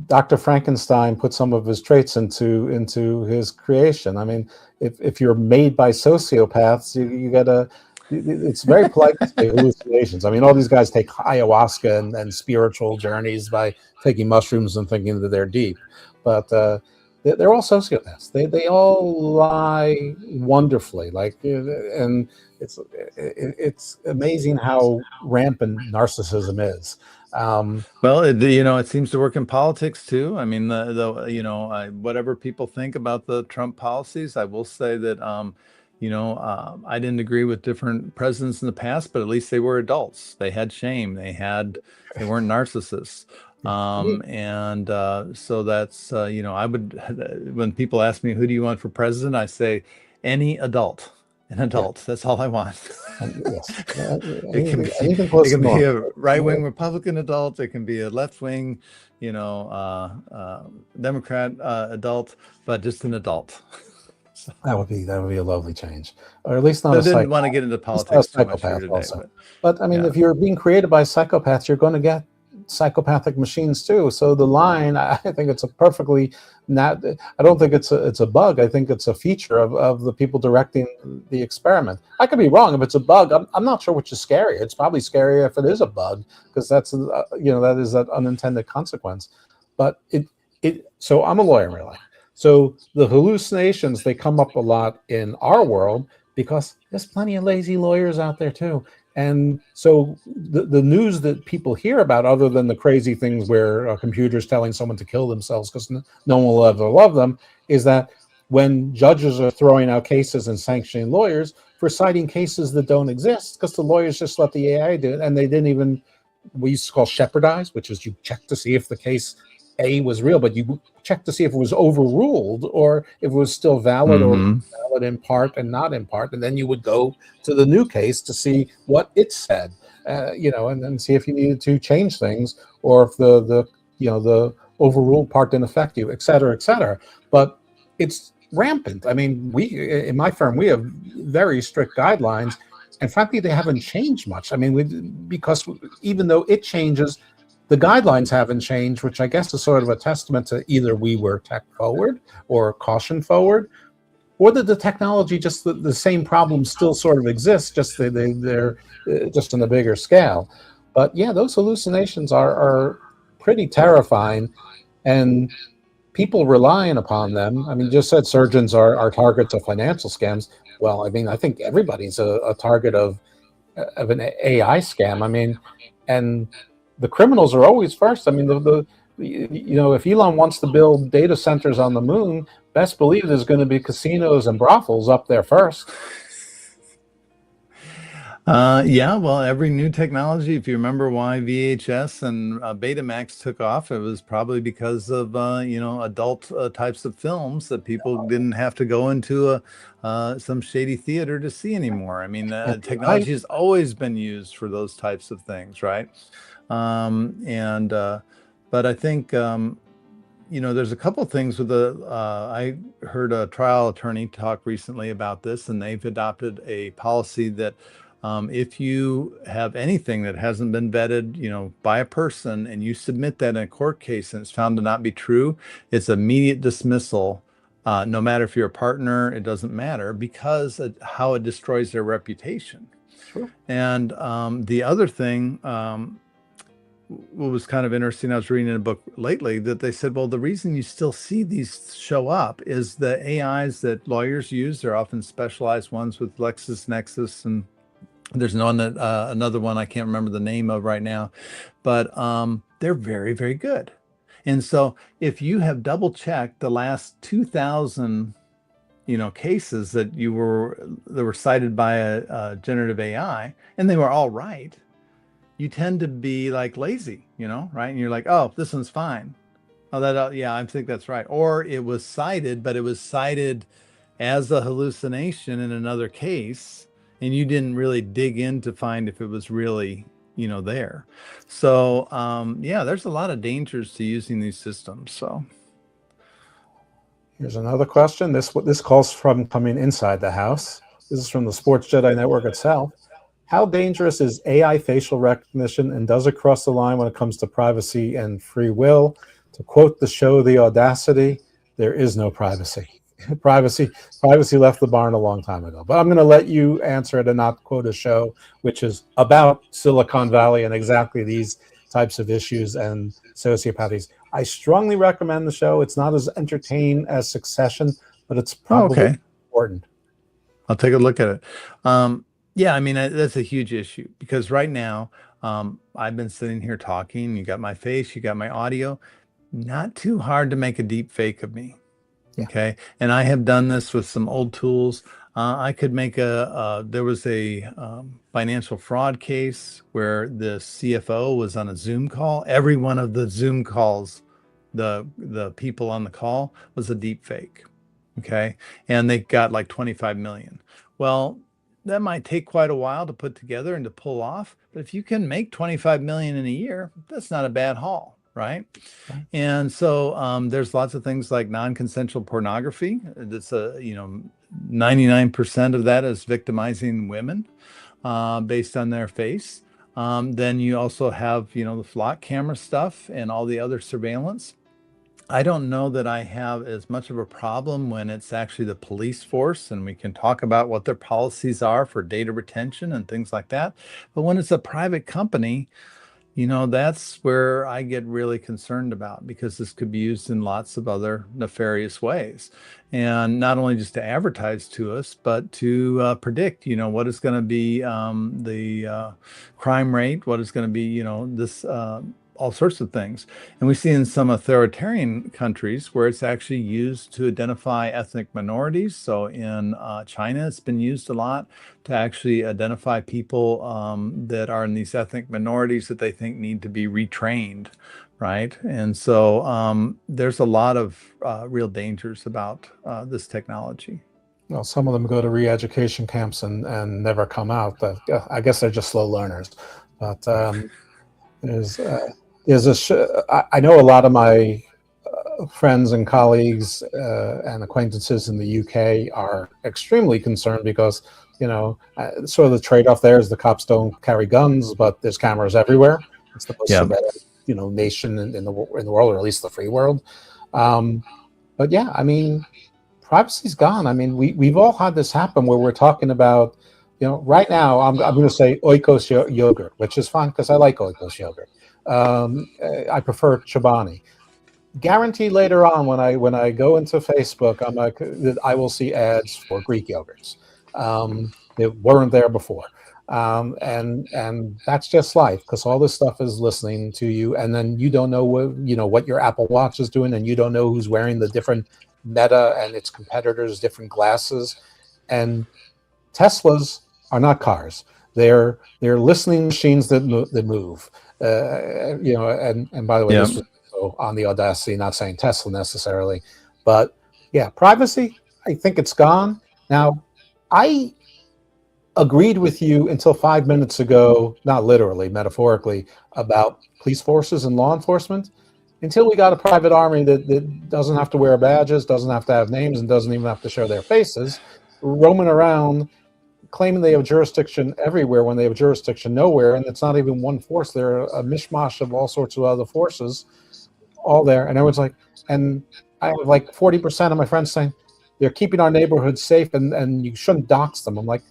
S1: Dr. Frankenstein put some of his traits into his creation. I mean, if you're made by sociopaths, you gotta. It's very polite to say hallucinations. I mean, all these guys take ayahuasca and spiritual journeys by taking mushrooms and thinking that they're deep, but they're all sociopaths. They all lie wonderfully, and it's amazing how rampant narcissism is.
S2: Well, it seems to work in politics too. I mean, whatever people think about the Trump policies, I will say that I didn't agree with different presidents in the past, but at least they were adults. They had shame. They weren't narcissists. So that's I would, when people ask me who do you want for president, I say any adult. an
S1: Yeah.
S2: adult. That's all I want.
S1: Yes.
S2: It can be
S1: Anything close to
S2: a
S1: normal.
S2: right-wing Republican adult. It can be a left-wing, Democrat adult, but just an adult. So,
S1: That would be a lovely change, or at least not
S2: so I
S1: a
S2: didn't want to
S1: psychopath.
S2: get into
S1: It's not a
S2: politics too much here
S1: psychopath
S2: today,
S1: also.
S2: but
S1: But I mean,
S2: yeah.
S1: if you're being created by psychopaths, you're going to get psychopathic machines too. So the line, I think it's a perfectly not. I don't think it's a bug. I think it's a feature of the people directing the experiment. I could be wrong. If it's a bug, I'm not sure which is scarier. It's probably scarier if it is a bug, because that's that is that unintended consequence. But so I'm a lawyer in real life. So the hallucinations, they come up a lot in our world because there's plenty of lazy lawyers out there too. And so the news that people hear about, other than the crazy things where a computer is telling someone to kill themselves because no one will ever love them, is that when judges are throwing out cases and sanctioning lawyers for citing cases that don't exist because the lawyers just let the AI do it, and they didn't even, we used to call shepherdize, which is you check to see if the case A was real, but you check to see if it was overruled or if it was still valid, or
S2: Mm-hmm.
S1: valid in part and not in part. And then you would go to the new case to see what it said, and then see if you needed to change things, or if the overruled part didn't affect you, et cetera, et cetera. But it's rampant. I mean, in my firm, we have very strict guidelines, and frankly, they haven't changed much. I mean, because even though it changes, the guidelines haven't changed, which I guess is sort of a testament to either we were tech forward or caution forward, or that the technology, just the same problems still sort of exist, just they're just on a bigger scale. But yeah, those hallucinations are pretty terrifying, and people relying upon them. I mean, just said surgeons are targets of financial scams. Well, I mean, I think everybody's a target of an AI scam. I mean, and the criminals are always first. I mean, if Elon wants to build data centers on the moon, best believe there's going to be casinos and brothels up there first.
S2: Yeah, well, every new technology, if you remember why VHS and Betamax took off, it was probably because of, adult types of films that people didn't have to go into some shady theater to see anymore. I mean,
S1: And
S2: technology has always been used for those types of things, right? But I think, there's a couple things with I heard a trial attorney talk recently about this, and they've adopted a policy that if you have anything that hasn't been vetted, by a person, and you submit that in a court case and it's found to not be true, it's immediate dismissal. No matter if you're a partner, it doesn't matter, because of how it destroys their reputation.
S1: Sure.
S2: And the other thing, what was kind of interesting, I was reading in a book lately that they said, well, the reason you still see these show up is the AIs that lawyers use. They're often specialized ones with LexisNexis, and there's another one I can't remember the name of right now, but they're very, very good. And so if you have double checked the last 2,000 cases that were cited by a generative AI, and they were all right, you tend to be like lazy, right? And you're like, oh, this one's fine. Oh, yeah, I think that's right. Or it was cited, but it was cited as a hallucination in another case, and you didn't really dig in to find if it was really, there. So, yeah, there's a lot of dangers to using these systems. So,
S1: Here's another question. This calls from coming inside the house. This is from the Sports Jedi Network itself. How dangerous is AI facial recognition, and does it cross the line when it comes to privacy and free will? To quote the show The Audacity, there is no privacy. privacy left the barn a long time ago. But I'm going to let you answer it and not quote a show which is about Silicon Valley and exactly these types of issues and sociopathies. I strongly recommend the show. It's not as entertaining as Succession, but it's probably
S2: okay,
S1: important.
S2: I'll take a look at it. Yeah, I mean, that's a huge issue, because right now, I've been sitting here talking. You got my face, you got my audio. Not too hard to make a deep fake of me.
S1: Yeah.
S2: Okay. And I have done this with some old tools. I could make there was a financial fraud case where the CFO was on a Zoom call. Every one of the Zoom calls, the people on the call was a deep fake. Okay. And they got like 25 million. Well, that might take quite a while to put together and to pull off. But if you can make 25 million in a year, that's not a bad haul, right?
S1: Right.
S2: And so there's lots of things like non-consensual pornography. That's 99% of that is victimizing women based on their face. Then you also have, the flock camera stuff and all the other surveillance. I don't know that I have as much of a problem when it's actually the police force, and we can talk about what their policies are for data retention and things like that. But when it's a private company, that's where I get really concerned about, because this could be used in lots of other nefarious ways. And not only just to advertise to us, but to predict, what is going to be the crime rate, what is going to be, this all sorts of things. And we see in some authoritarian countries where it's actually used to identify ethnic minorities. So in China, it's been used a lot to actually identify people that are in these ethnic minorities that they think need to be retrained, right? And so there's a lot of real dangers about this technology.
S1: Well, some of them go to re-education camps and never come out. But I guess they're just slow learners. But there's I know a lot of my friends and colleagues and acquaintances in the UK are extremely concerned because, sort of the trade-off there is the cops don't carry guns, but there's cameras everywhere. It's the most
S2: Yeah.
S1: surveilled, nation in the world, or at least the free world. But yeah, I mean, privacy's gone. I mean, we've all had this happen where we're talking about, right now I'm going to say Oikos yogurt, which is fine because I like Oikos yogurt. I prefer Chobani. Guaranteed later on when I go into Facebook, I will see ads for Greek yogurts. They weren't there before. And that's just life, because all this stuff is listening to you, and then you don't know what your Apple Watch is doing, and you don't know who's wearing the different Meta and its competitors' different glasses. And Teslas are not cars; they're listening machines that move. And by the way,
S2: Yeah.
S1: this was on the Audacity, not saying Tesla necessarily, but yeah, privacy, I think it's gone. Now, I agreed with you until 5 minutes ago, not literally, metaphorically, about police forces and law enforcement, until we got a private army that doesn't have to wear badges, doesn't have to have names, and doesn't even have to show their faces, roaming around claiming they have jurisdiction everywhere when they have jurisdiction nowhere, and it's not even one force. They're a mishmash of all sorts of other forces, all there. And everyone's like, and I have like 40% of my friends saying they're keeping our neighborhood safe, and you shouldn't dox them. I'm like,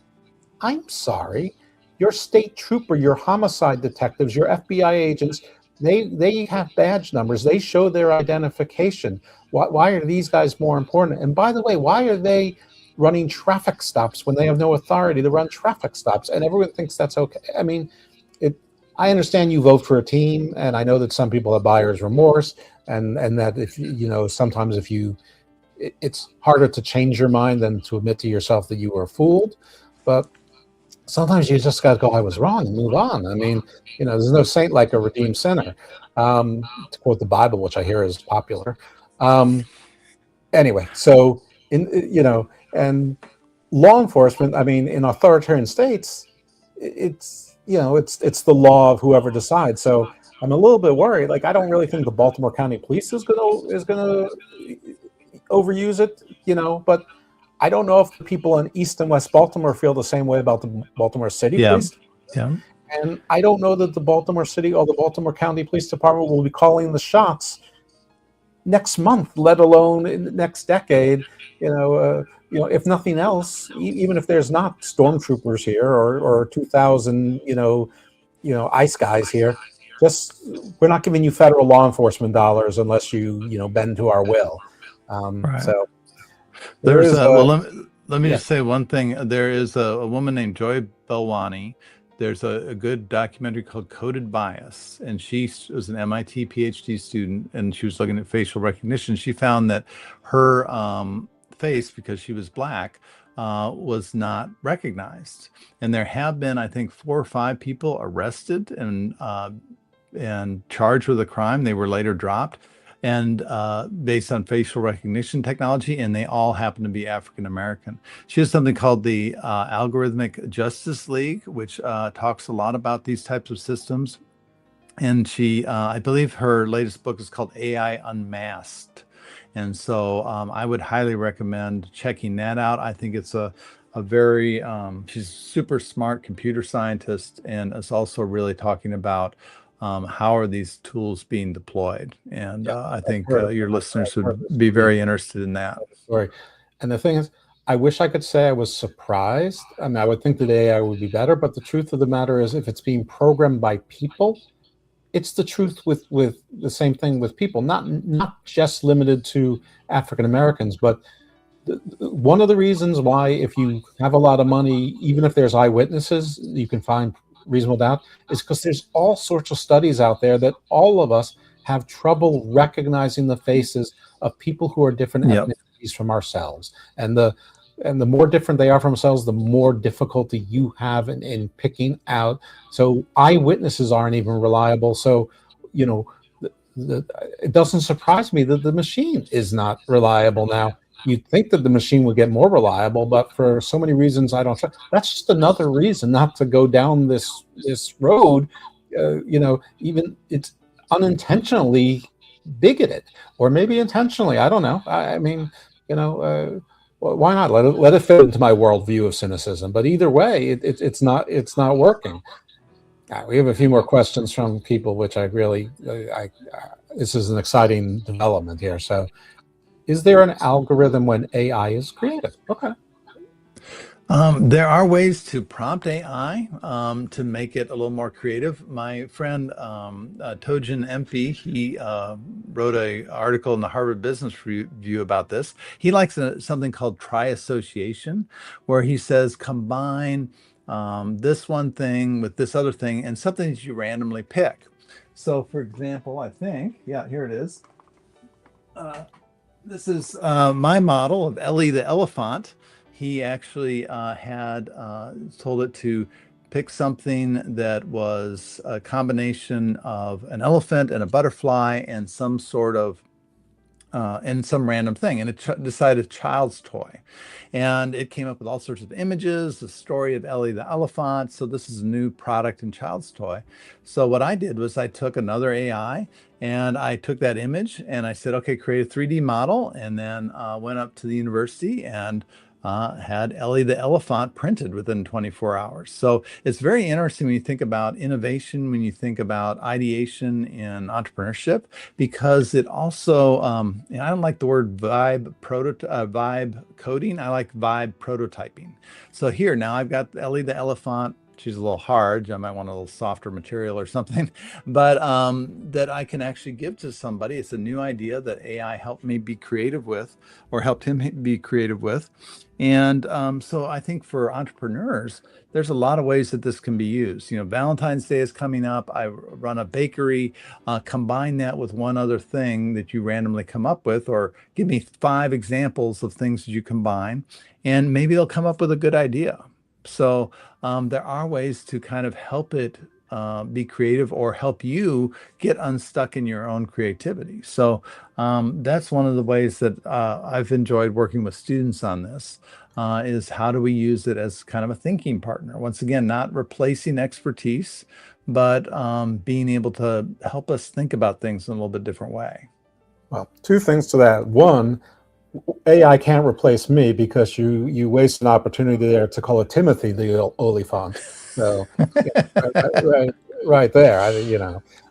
S1: I'm sorry, your state trooper, your homicide detectives, your FBI agents, they have badge numbers. They show their identification. Why are these guys more important? And by the way, why are they running traffic stops when they have no authority to run traffic stops? And everyone thinks that's okay. I mean, I understand you vote for a team, and I know that some people have buyer's remorse, and that if sometimes it's harder to change your mind than to admit to yourself that you were fooled. But sometimes you just got to go, I was wrong, and move on. I mean, there's no saint like a redeemed sinner, to quote the Bible, which I hear is popular. Anyway, so and law enforcement, I mean, in authoritarian states, it's the law of whoever decides. So I'm a little bit worried. Like, I don't really think the Baltimore County Police is gonna overuse it, but I don't know if the people in East and West Baltimore feel the same way about the Baltimore City Police.
S2: Yeah.
S1: And I don't know that the Baltimore City or the Baltimore County Police Department will be calling the shots next month, let alone in the next decade. If nothing else, even if there's not stormtroopers here or 2,000, ICE guys here, we're not giving you federal law enforcement dollars unless you bend to our will.
S2: Right.
S1: So
S2: let me just say one thing. There is a woman named Joy Belwani. There's a good documentary called Coded Bias, and she was an MIT PhD student, and she was looking at facial recognition. She found that her face, because she was Black, was not recognized. And there have been, I think, 4 or 5 people arrested and charged with a crime. They were later dropped. and based on facial recognition technology, and they all happen to be African American. She has something called the Algorithmic Justice League, which talks a lot about these types of systems. And she, I believe her latest book is called AI Unmasked. And so I would highly recommend checking that out. I think it's a very, she's a super smart computer scientist, and is also really talking about how are these tools being deployed. And
S1: Yeah,
S2: I
S1: I've
S2: think
S1: heard,
S2: your
S1: I've
S2: listeners
S1: heard
S2: would be very interested in that.
S1: story. And the thing is, I wish I could say I was surprised. I mean, I would think that AI would be better, but the truth of the matter is, if it's being programmed by people, it's the truth with the same thing with people, not just limited to African Americans, but one of the reasons why, if you have a lot of money, even if there's eyewitnesses, you can find reasonable doubt, is because there's all sorts of studies out there that all of us have trouble recognizing the faces of people who are different
S2: Yep.
S1: ethnicities from ourselves, and the more different they are from ourselves, the more difficulty you have in picking out. So eyewitnesses aren't even reliable. So, you know, it doesn't surprise me that the machine is not reliable now. You'd think that the machine would get more reliable, but for so many reasons, I don't. That's just another reason not to go down this road. Even it's unintentionally bigoted, or maybe intentionally. I don't know. I mean, well, why not let it fit into my worldview of cynicism? But either way, it's not working. We have a few more questions from people, which I really, this is an exciting development here. So, is there an algorithm when AI is created? Okay.
S2: There are ways to prompt AI to make it a little more creative. My friend Tojin Empey, he wrote an article in the Harvard Business Review about this. He likes something called tri-association, where he says combine this one thing with this other thing and something that you randomly pick. So, for example, I think, yeah, here it is. This is my model of Ellie the elephant. He actually had told it to pick something that was a combination of an elephant and a butterfly and some sort of and some random thing, and it decided child's toy, and it came up with all sorts of images, the story of Ellie the elephant. So this is a new product in child's toy. So what I did was I took another AI and I took that image and I said, okay, create a 3D model, and then went up to the university and had Ellie the elephant printed within 24 hours. So it's very interesting when you think about innovation, when you think about ideation in entrepreneurship, because it also, I don't like the word vibe coding. I like vibe prototyping. So here now I've got Ellie the elephant. She's a little hard. I might want a little softer material or something, but that I can actually give to somebody. It's a new idea that AI helped me be creative with, or helped him be creative with. And so I think for entrepreneurs, there's a lot of ways that this can be used. Valentine's Day is coming up. I run a bakery. Combine that with one other thing that you randomly come up with, or give me 5 examples of things that you combine, and maybe they'll come up with a good idea. So there are ways to kind of help it be creative, or help you get unstuck in your own creativity. So that's one of the ways that I've enjoyed working with students on this, is how do we use it as kind of a thinking partner? Once again, not replacing expertise, but being able to help us think about things in a little bit different way.
S1: Well, 2 things to that. One, AI can't replace me, because you waste an opportunity there to call it Timothy the Oliphant. So, right there.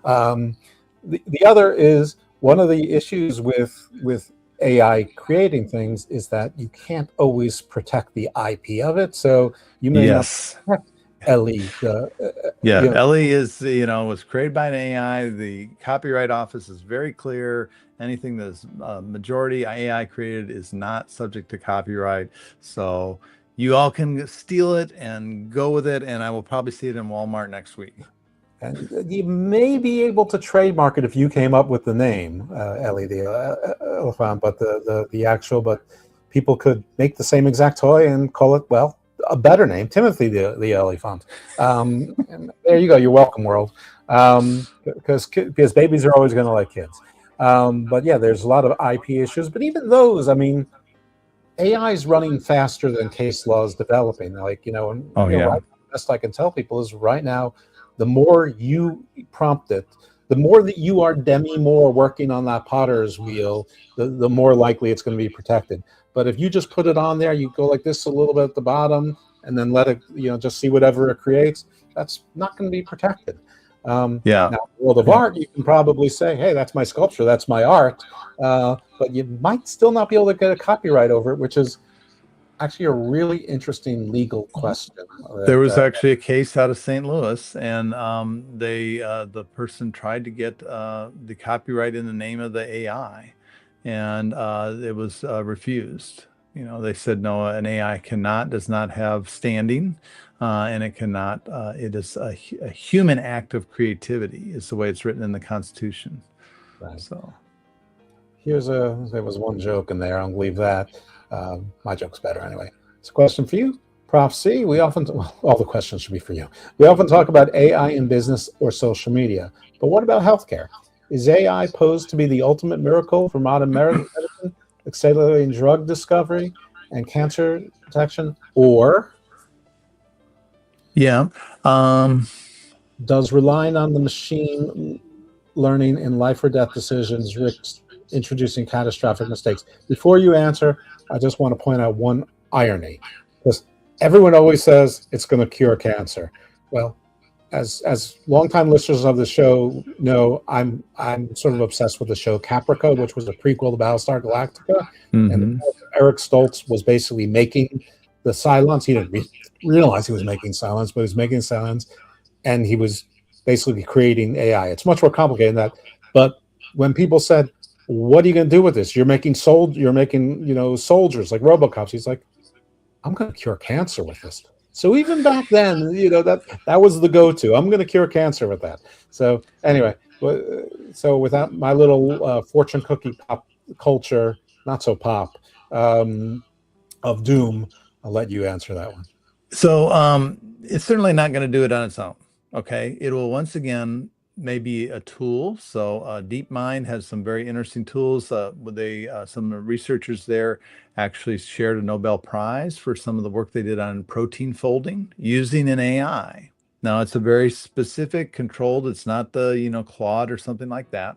S1: The other is, one of the issues with AI creating things is that you can't always protect the IP of it. So you may not
S2: Yes.
S1: protect Ellie.
S2: Ellie was created by an AI. The Copyright Office is very clear. Anything that's majority AI created is not subject to copyright. So you all can steal it and go with it, and I will probably see it in Walmart next week.
S1: And you may be able to trademark it if you came up with the name Ellie the elephant, but but people could make the same exact toy and call it, well, a better name, Timothy the elephant. And there you go. You're welcome, world. Because babies are always going to like kids. But yeah, there's a lot of IP issues. But even those, I mean, AI is running faster than case law is developing. Like, and
S2: Oh yeah.
S1: right, the best I can tell people is right now, the more you prompt it, the more that you are Demi Moore working on that potter's wheel, the more likely it's going to be protected. But if you just put it on there, you go like this a little bit at the bottom, and then let it, just see whatever it creates. That's not going to be protected.
S2: Yeah.
S1: Now, in the world of
S2: Yeah.
S1: art, you can probably say, "Hey, that's my sculpture, that's my art," but you might still not be able to get a copyright over it, which is actually a really interesting legal question.
S2: There was actually a case out of St. Louis, and the person tried to get the copyright in the name of the AI, and it was refused. They said no, an AI does not have standing, and it cannot. It is a human act of creativity, is the way it's written in the Constitution.
S1: Right.
S2: So
S1: There was one joke in there. I'll leave that. My joke's better anyway. It's a question for you, Prof C. All the questions should be for you. We often talk about AI in business or social media, but what about healthcare? Is AI posed to be the ultimate miracle for modern medicine, accelerating drug discovery and cancer detection, or
S2: yeah.
S1: does relying on the machine learning in life or death decisions risk introducing catastrophic mistakes? Before you answer, I just want to point out one irony, because everyone always says it's going to cure cancer. Well, as longtime listeners of the show know, I'm sort of obsessed with the show Caprica, which was a prequel to Battlestar Galactica, and Eric Stoltz was basically making the Cylons. He didn't realize he was making Cylons, but he was making Cylons, and he was basically creating AI. It's much more complicated than that. But when people said, "What are you going to do with this? You're making soldiers like RoboCops." He's like, "I'm going to cure cancer with this." So even back then, that was the go-to. I'm going to cure cancer with that. So anyway, so without my little fortune cookie pop culture, not so pop, of doom, I'll let you answer that one.
S2: So it's certainly not going to do it on its own. Okay. It will once again maybe a tool. So DeepMind has some very interesting tools. Some researchers there actually shared a Nobel Prize for some of the work they did on protein folding using an AI. Now it's a very specific controlled. It's not the Claude or something like that.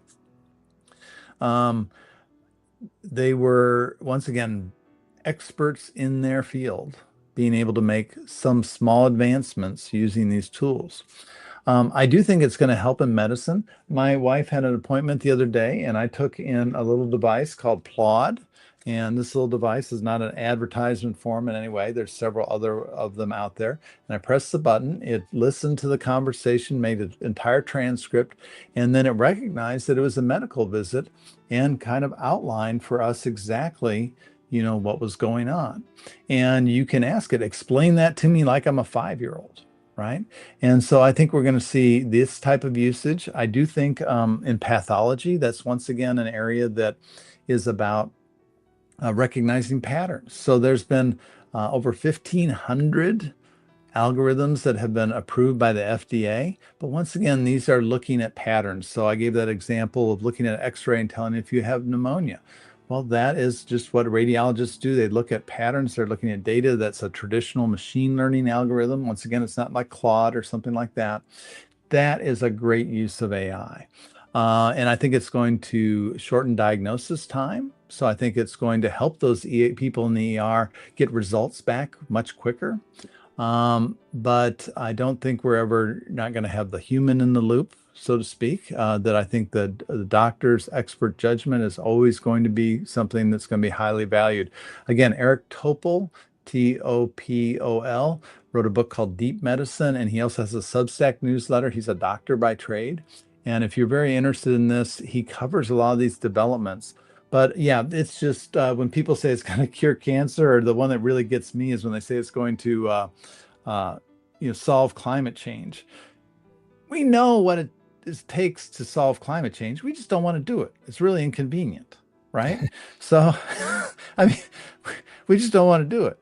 S2: They were once again experts in their field, being able to make some small advancements using these tools. I do think it's going to help in medicine. My wife had an appointment the other day, and I took in a little device called Plod. And this little device is not an advertisement form in any way. There's several other of them out there. And I pressed the button. It listened to the conversation, made an entire transcript, and then it recognized that it was a medical visit and kind of outlined for us exactly what was going on. And you can ask it, explain that to me like I'm a 5-year-old, right? And so I think we're going to see this type of usage. I do think in pathology, that's once again an area that is about recognizing patterns. So there's been over 1,500 algorithms that have been approved by the FDA. But once again, these are looking at patterns. So I gave that example of looking at X-ray and telling if you have pneumonia. Well, that is just what radiologists do. They look at patterns. They're looking at data. That's a traditional machine learning algorithm. Once again, it's not like Claude or something like that. That is a great use of AI. And I think it's going to shorten diagnosis time. So I think it's going to help those people in the ER get results back much quicker. But I don't think we're ever not going to have the human in the loop, so to speak. That I think the doctor's expert judgment is always going to be something that's going to be highly valued. Again, Eric Topol, Topol, wrote a book called Deep Medicine, and he also has a Substack newsletter. He's a doctor by trade. And if you're very interested in this, he covers a lot of these developments. But yeah, it's just when people say it's going to cure cancer, or the one that really gets me is when they say it's going to solve climate change. We know what it takes to solve climate change. We just don't want to do it. It's really inconvenient, right? So, I mean, we just don't want to do it.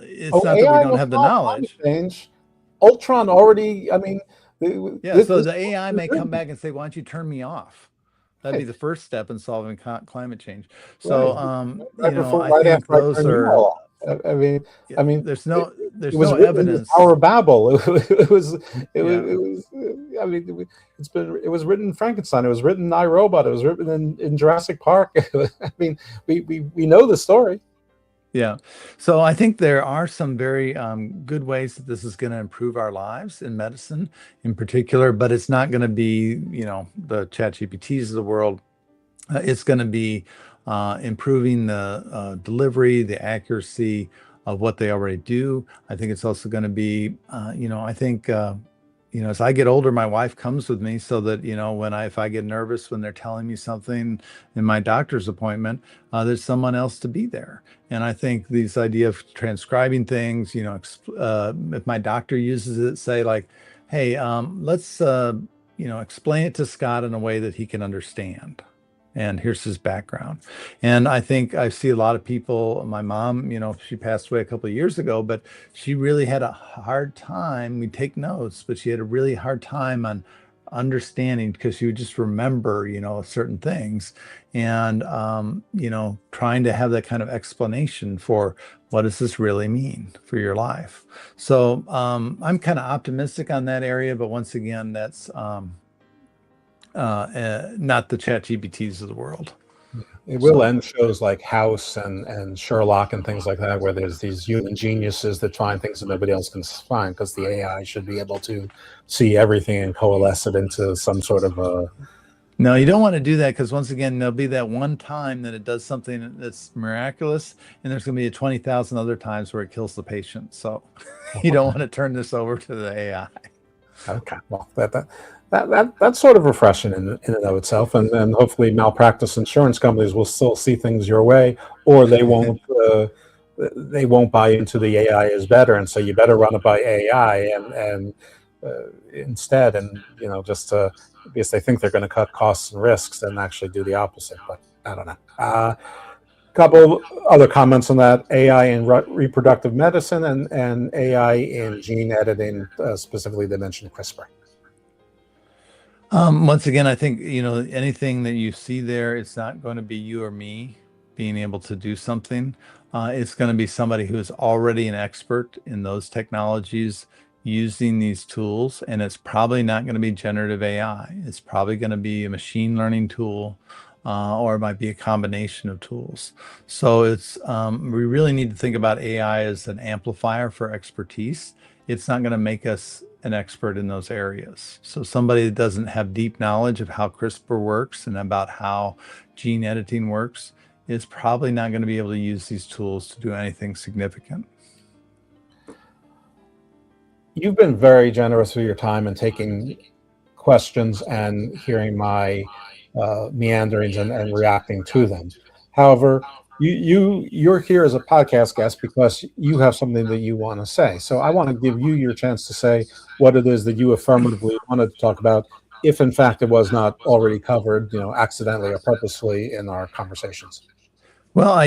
S2: It's not that we don't have the knowledge.
S1: Change. Ultron already, I mean,
S2: so the AI may come back and say, "Why don't you turn me off?" that'd be the first step in solving climate change. So,
S1: Right. Right before,
S2: I
S1: right
S2: think
S1: after I
S2: those
S1: turned you
S2: are,
S1: all off. I mean,
S2: there's
S1: it,
S2: no,
S1: it
S2: there's
S1: was
S2: no
S1: written in the
S2: evidence.
S1: Tower of Babel. It was,
S2: Yeah.
S1: it was. I mean, it was written in Frankenstein. It was written in I, Robot. It was written in Jurassic Park. I mean, we know the story.
S2: Yeah. So I think there are some very good ways that this is going to improve our lives in medicine in particular, but it's not going to be, the chat GPTs of the world. It's going to be improving the delivery, the accuracy of what they already do. I think it's also going to be, I think, as I get older, my wife comes with me so that, if I get nervous when they're telling me something in my doctor's appointment, there's someone else to be there. And I think this idea of transcribing things, if my doctor uses it, say like, hey, let's, explain it to Scott in a way that he can understand. And here's his background. And I think I see a lot of people, my mom, she passed away a couple of years ago, but she really had a hard time. We take notes, but she had a really hard time on understanding because she would just remember, certain things and, trying to have that kind of explanation for what does this really mean for your life. So I'm kind of optimistic on that area, but once again, that's not the chat GPTs of the world.
S1: It will
S2: So,
S1: end shows like House and Sherlock and things like that, where there's these human geniuses that find things that nobody else can find, because the AI should be able to see everything and coalesce it into some sort of a.
S2: no, you don't want to do that because once again, there'll be that one time that it does something that's miraculous, and there's going to be 20,000 other times where it kills the patient. So you don't want to turn this over to the AI.
S1: Okay, well, that's sort of refreshing in and of itself, and then hopefully malpractice insurance companies will still see things your way, or they won't buy into the AI is better, and so you better run it by AI and instead, and just because they think they're going to cut costs and risks and actually do the opposite. But I don't know. Couple other comments on that: AI in reproductive medicine and AI in gene editing, specifically they mentioned CRISPR.
S2: Once again, I think, anything that you see there, it's not going to be you or me being able to do something. It's going to be somebody who is already an expert in those technologies using these tools. And it's probably not going to be generative AI. It's probably going to be a machine learning tool, or it might be a combination of tools. So we really need to think about AI as an amplifier for expertise. It's not going to make us an expert in those areas. So somebody that doesn't have deep knowledge of how CRISPR works and about how gene editing works is probably not going to be able to use these tools to do anything significant.
S1: You've been very generous with your time and taking questions and hearing my meanderings and reacting to them. However, you're here as a podcast guest because you have something that you want to say. So I want to give you your chance to say what it is that you affirmatively wanted to talk about, if in fact it was not already covered, accidentally or purposefully in our conversations.
S2: Well,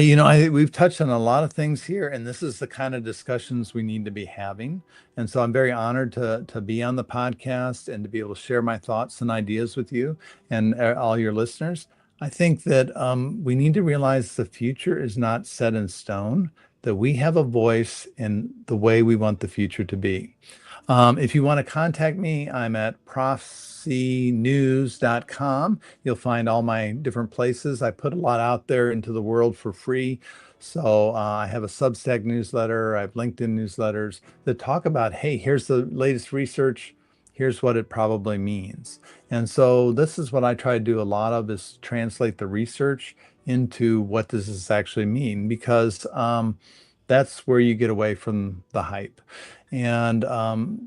S2: we've touched on a lot of things here, and this is the kind of discussions we need to be having. And so I'm very honored to be on the podcast and to be able to share my thoughts and ideas with you and all your listeners. I think that we need to realize the future is not set in stone, that we have a voice in the way we want the future to be. If you want to contact me, I'm at profcnews.com. You'll find all my different places. I put a lot out there into the world for free. So I have a Substack newsletter, I have LinkedIn newsletters that talk about, hey, here's the latest research. Here's what it probably means. And so this is what I try to do a lot of, is translate the research into what does this actually mean, because that's where you get away from the hype. And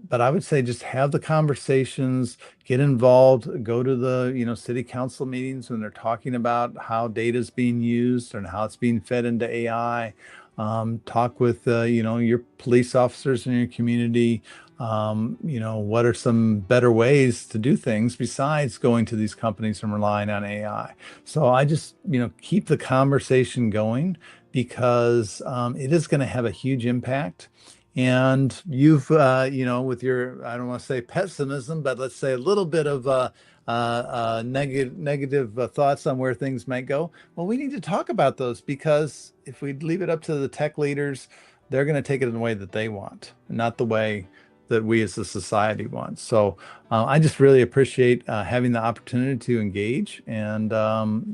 S2: but I would say just have the conversations, get involved, go to the city council meetings when they're talking about how data is being used and how it's being fed into AI. Talk with your police officers in your community. What are some better ways to do things besides going to these companies and relying on AI? So I just keep the conversation going, because it is going to have a huge impact. And you've, with your, I don't want to say pessimism, but let's say a little bit of negative thoughts on where things might go, well, we need to talk about those, because if we leave it up to the tech leaders, they're going to take it in the way that they want, not the way that we as a society want. So I just really appreciate having the opportunity to engage. And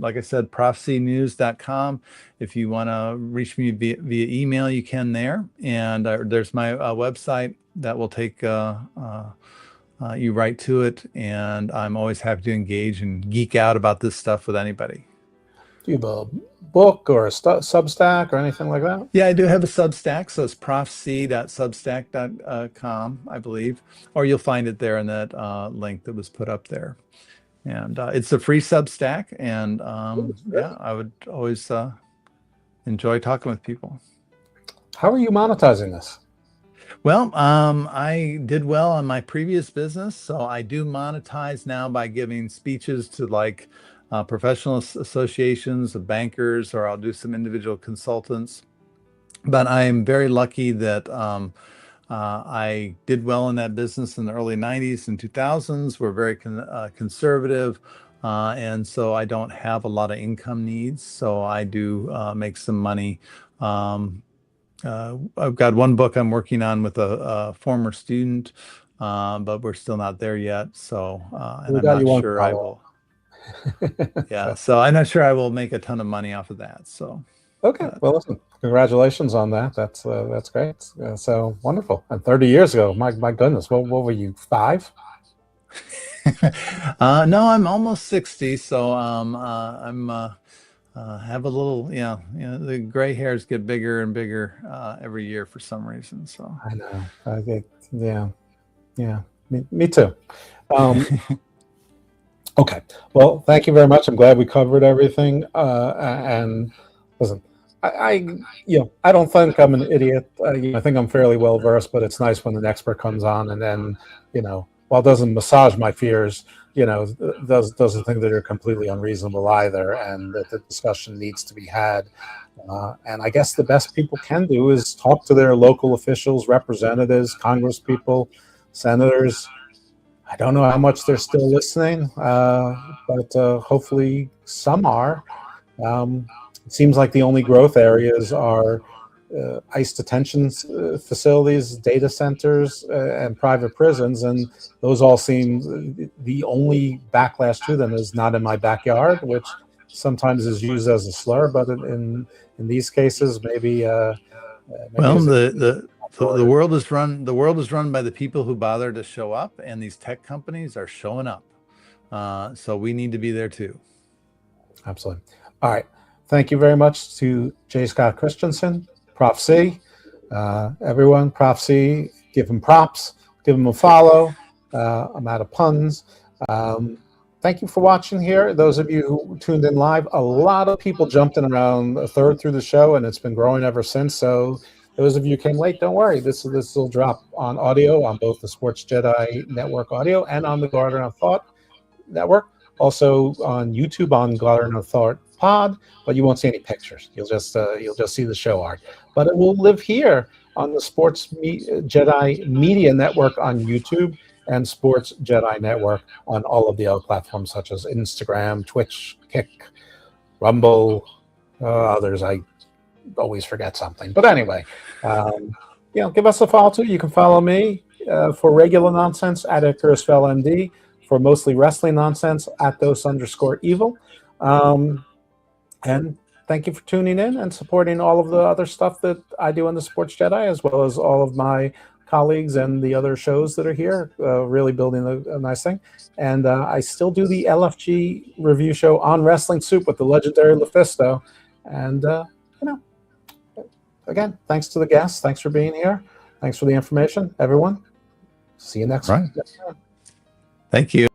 S2: like I said, profcnews.com. If you want to reach me via email, you can there. And there's my website that will take you right to it. And I'm always happy to engage and geek out about this stuff with anybody.
S1: Do you have a book or a Substack or anything like that?
S2: Yeah, I do have a Substack, so it's profc.substack.com, I believe, or you'll find it there in that link that was put up there. And it's a free Substack, and yeah, I would always enjoy talking with people.
S1: How are you monetizing this?
S2: Well, I did well on my previous business, so I do monetize now by giving speeches to like professional associations of bankers, or I'll do some individual consultants. But I am very lucky that I did well in that business in the early 90s and 2000s. We're very conservative, and so I don't have a lot of income needs. So I do make some money. I've got one book I'm working on with a former student, but we're still not there yet. So, and I'm not sure I will. Yeah, so I'm not sure I will make a ton of money off of that. So,
S1: okay, well, listen, congratulations on that. That's great. So wonderful. And 30 years ago, my goodness, what were you, 5?
S2: No, I'm almost 60. So I'm have a little, the gray hairs get bigger and bigger every year for some reason. So
S1: I know. Yeah. Me too. Okay. Well, thank you very much. I'm glad we covered everything. And listen, I don't think I'm an idiot. I think I'm fairly well versed, but it's nice when an expert comes on and then, while it doesn't massage my fears, doesn't think that they're completely unreasonable either, and that the discussion needs to be had. And I guess the best people can do is talk to their local officials, representatives, congresspeople, senators. I don't know how much they're still listening, but hopefully some are. It seems like the only growth areas are ICE detention facilities, data centers, and private prisons, and those all seem, the only backlash to them is not in my backyard, which sometimes is used as a slur, but in these cases, maybe.
S2: Well, the world is run. The world is run by the people who bother to show up, and these tech companies are showing up. So we need to be there too.
S1: Absolutely. All right. Thank you very much to J. Scott Christianson, Prof C. Everyone, Prof C, give him props, give him a follow. I'm out of puns. Thank you for watching here. Those of you who tuned in live, a lot of people jumped in around a third through the show, and it's been growing ever since. So those of you who came late, don't worry. This will drop on audio on both the Sports Jedi Network audio and on the Garden of Thought Network. Also on YouTube on Garden of Thought Pod, but you won't see any pictures. You'll just see the show art. But it will live here on the Sports Jedi Media Network on YouTube and Sports Jedi Network on all of the other platforms such as Instagram, Twitch, Kick, Rumble, others. I always forget something. But anyway, give us a follow too. You can follow me for regular nonsense at IcarusFellMD, for mostly wrestling nonsense at Dose_Evil. And thank you for tuning in and supporting all of the other stuff that I do on the Sports Jedi, as well as all of my colleagues and the other shows that are here, really building a nice thing. And I still do the LFG review show on Wrestling Soup with the legendary Lufisto. And, again, thanks to the guests. Thanks for being here. Thanks for the information, everyone. See you next time.
S2: Thank you.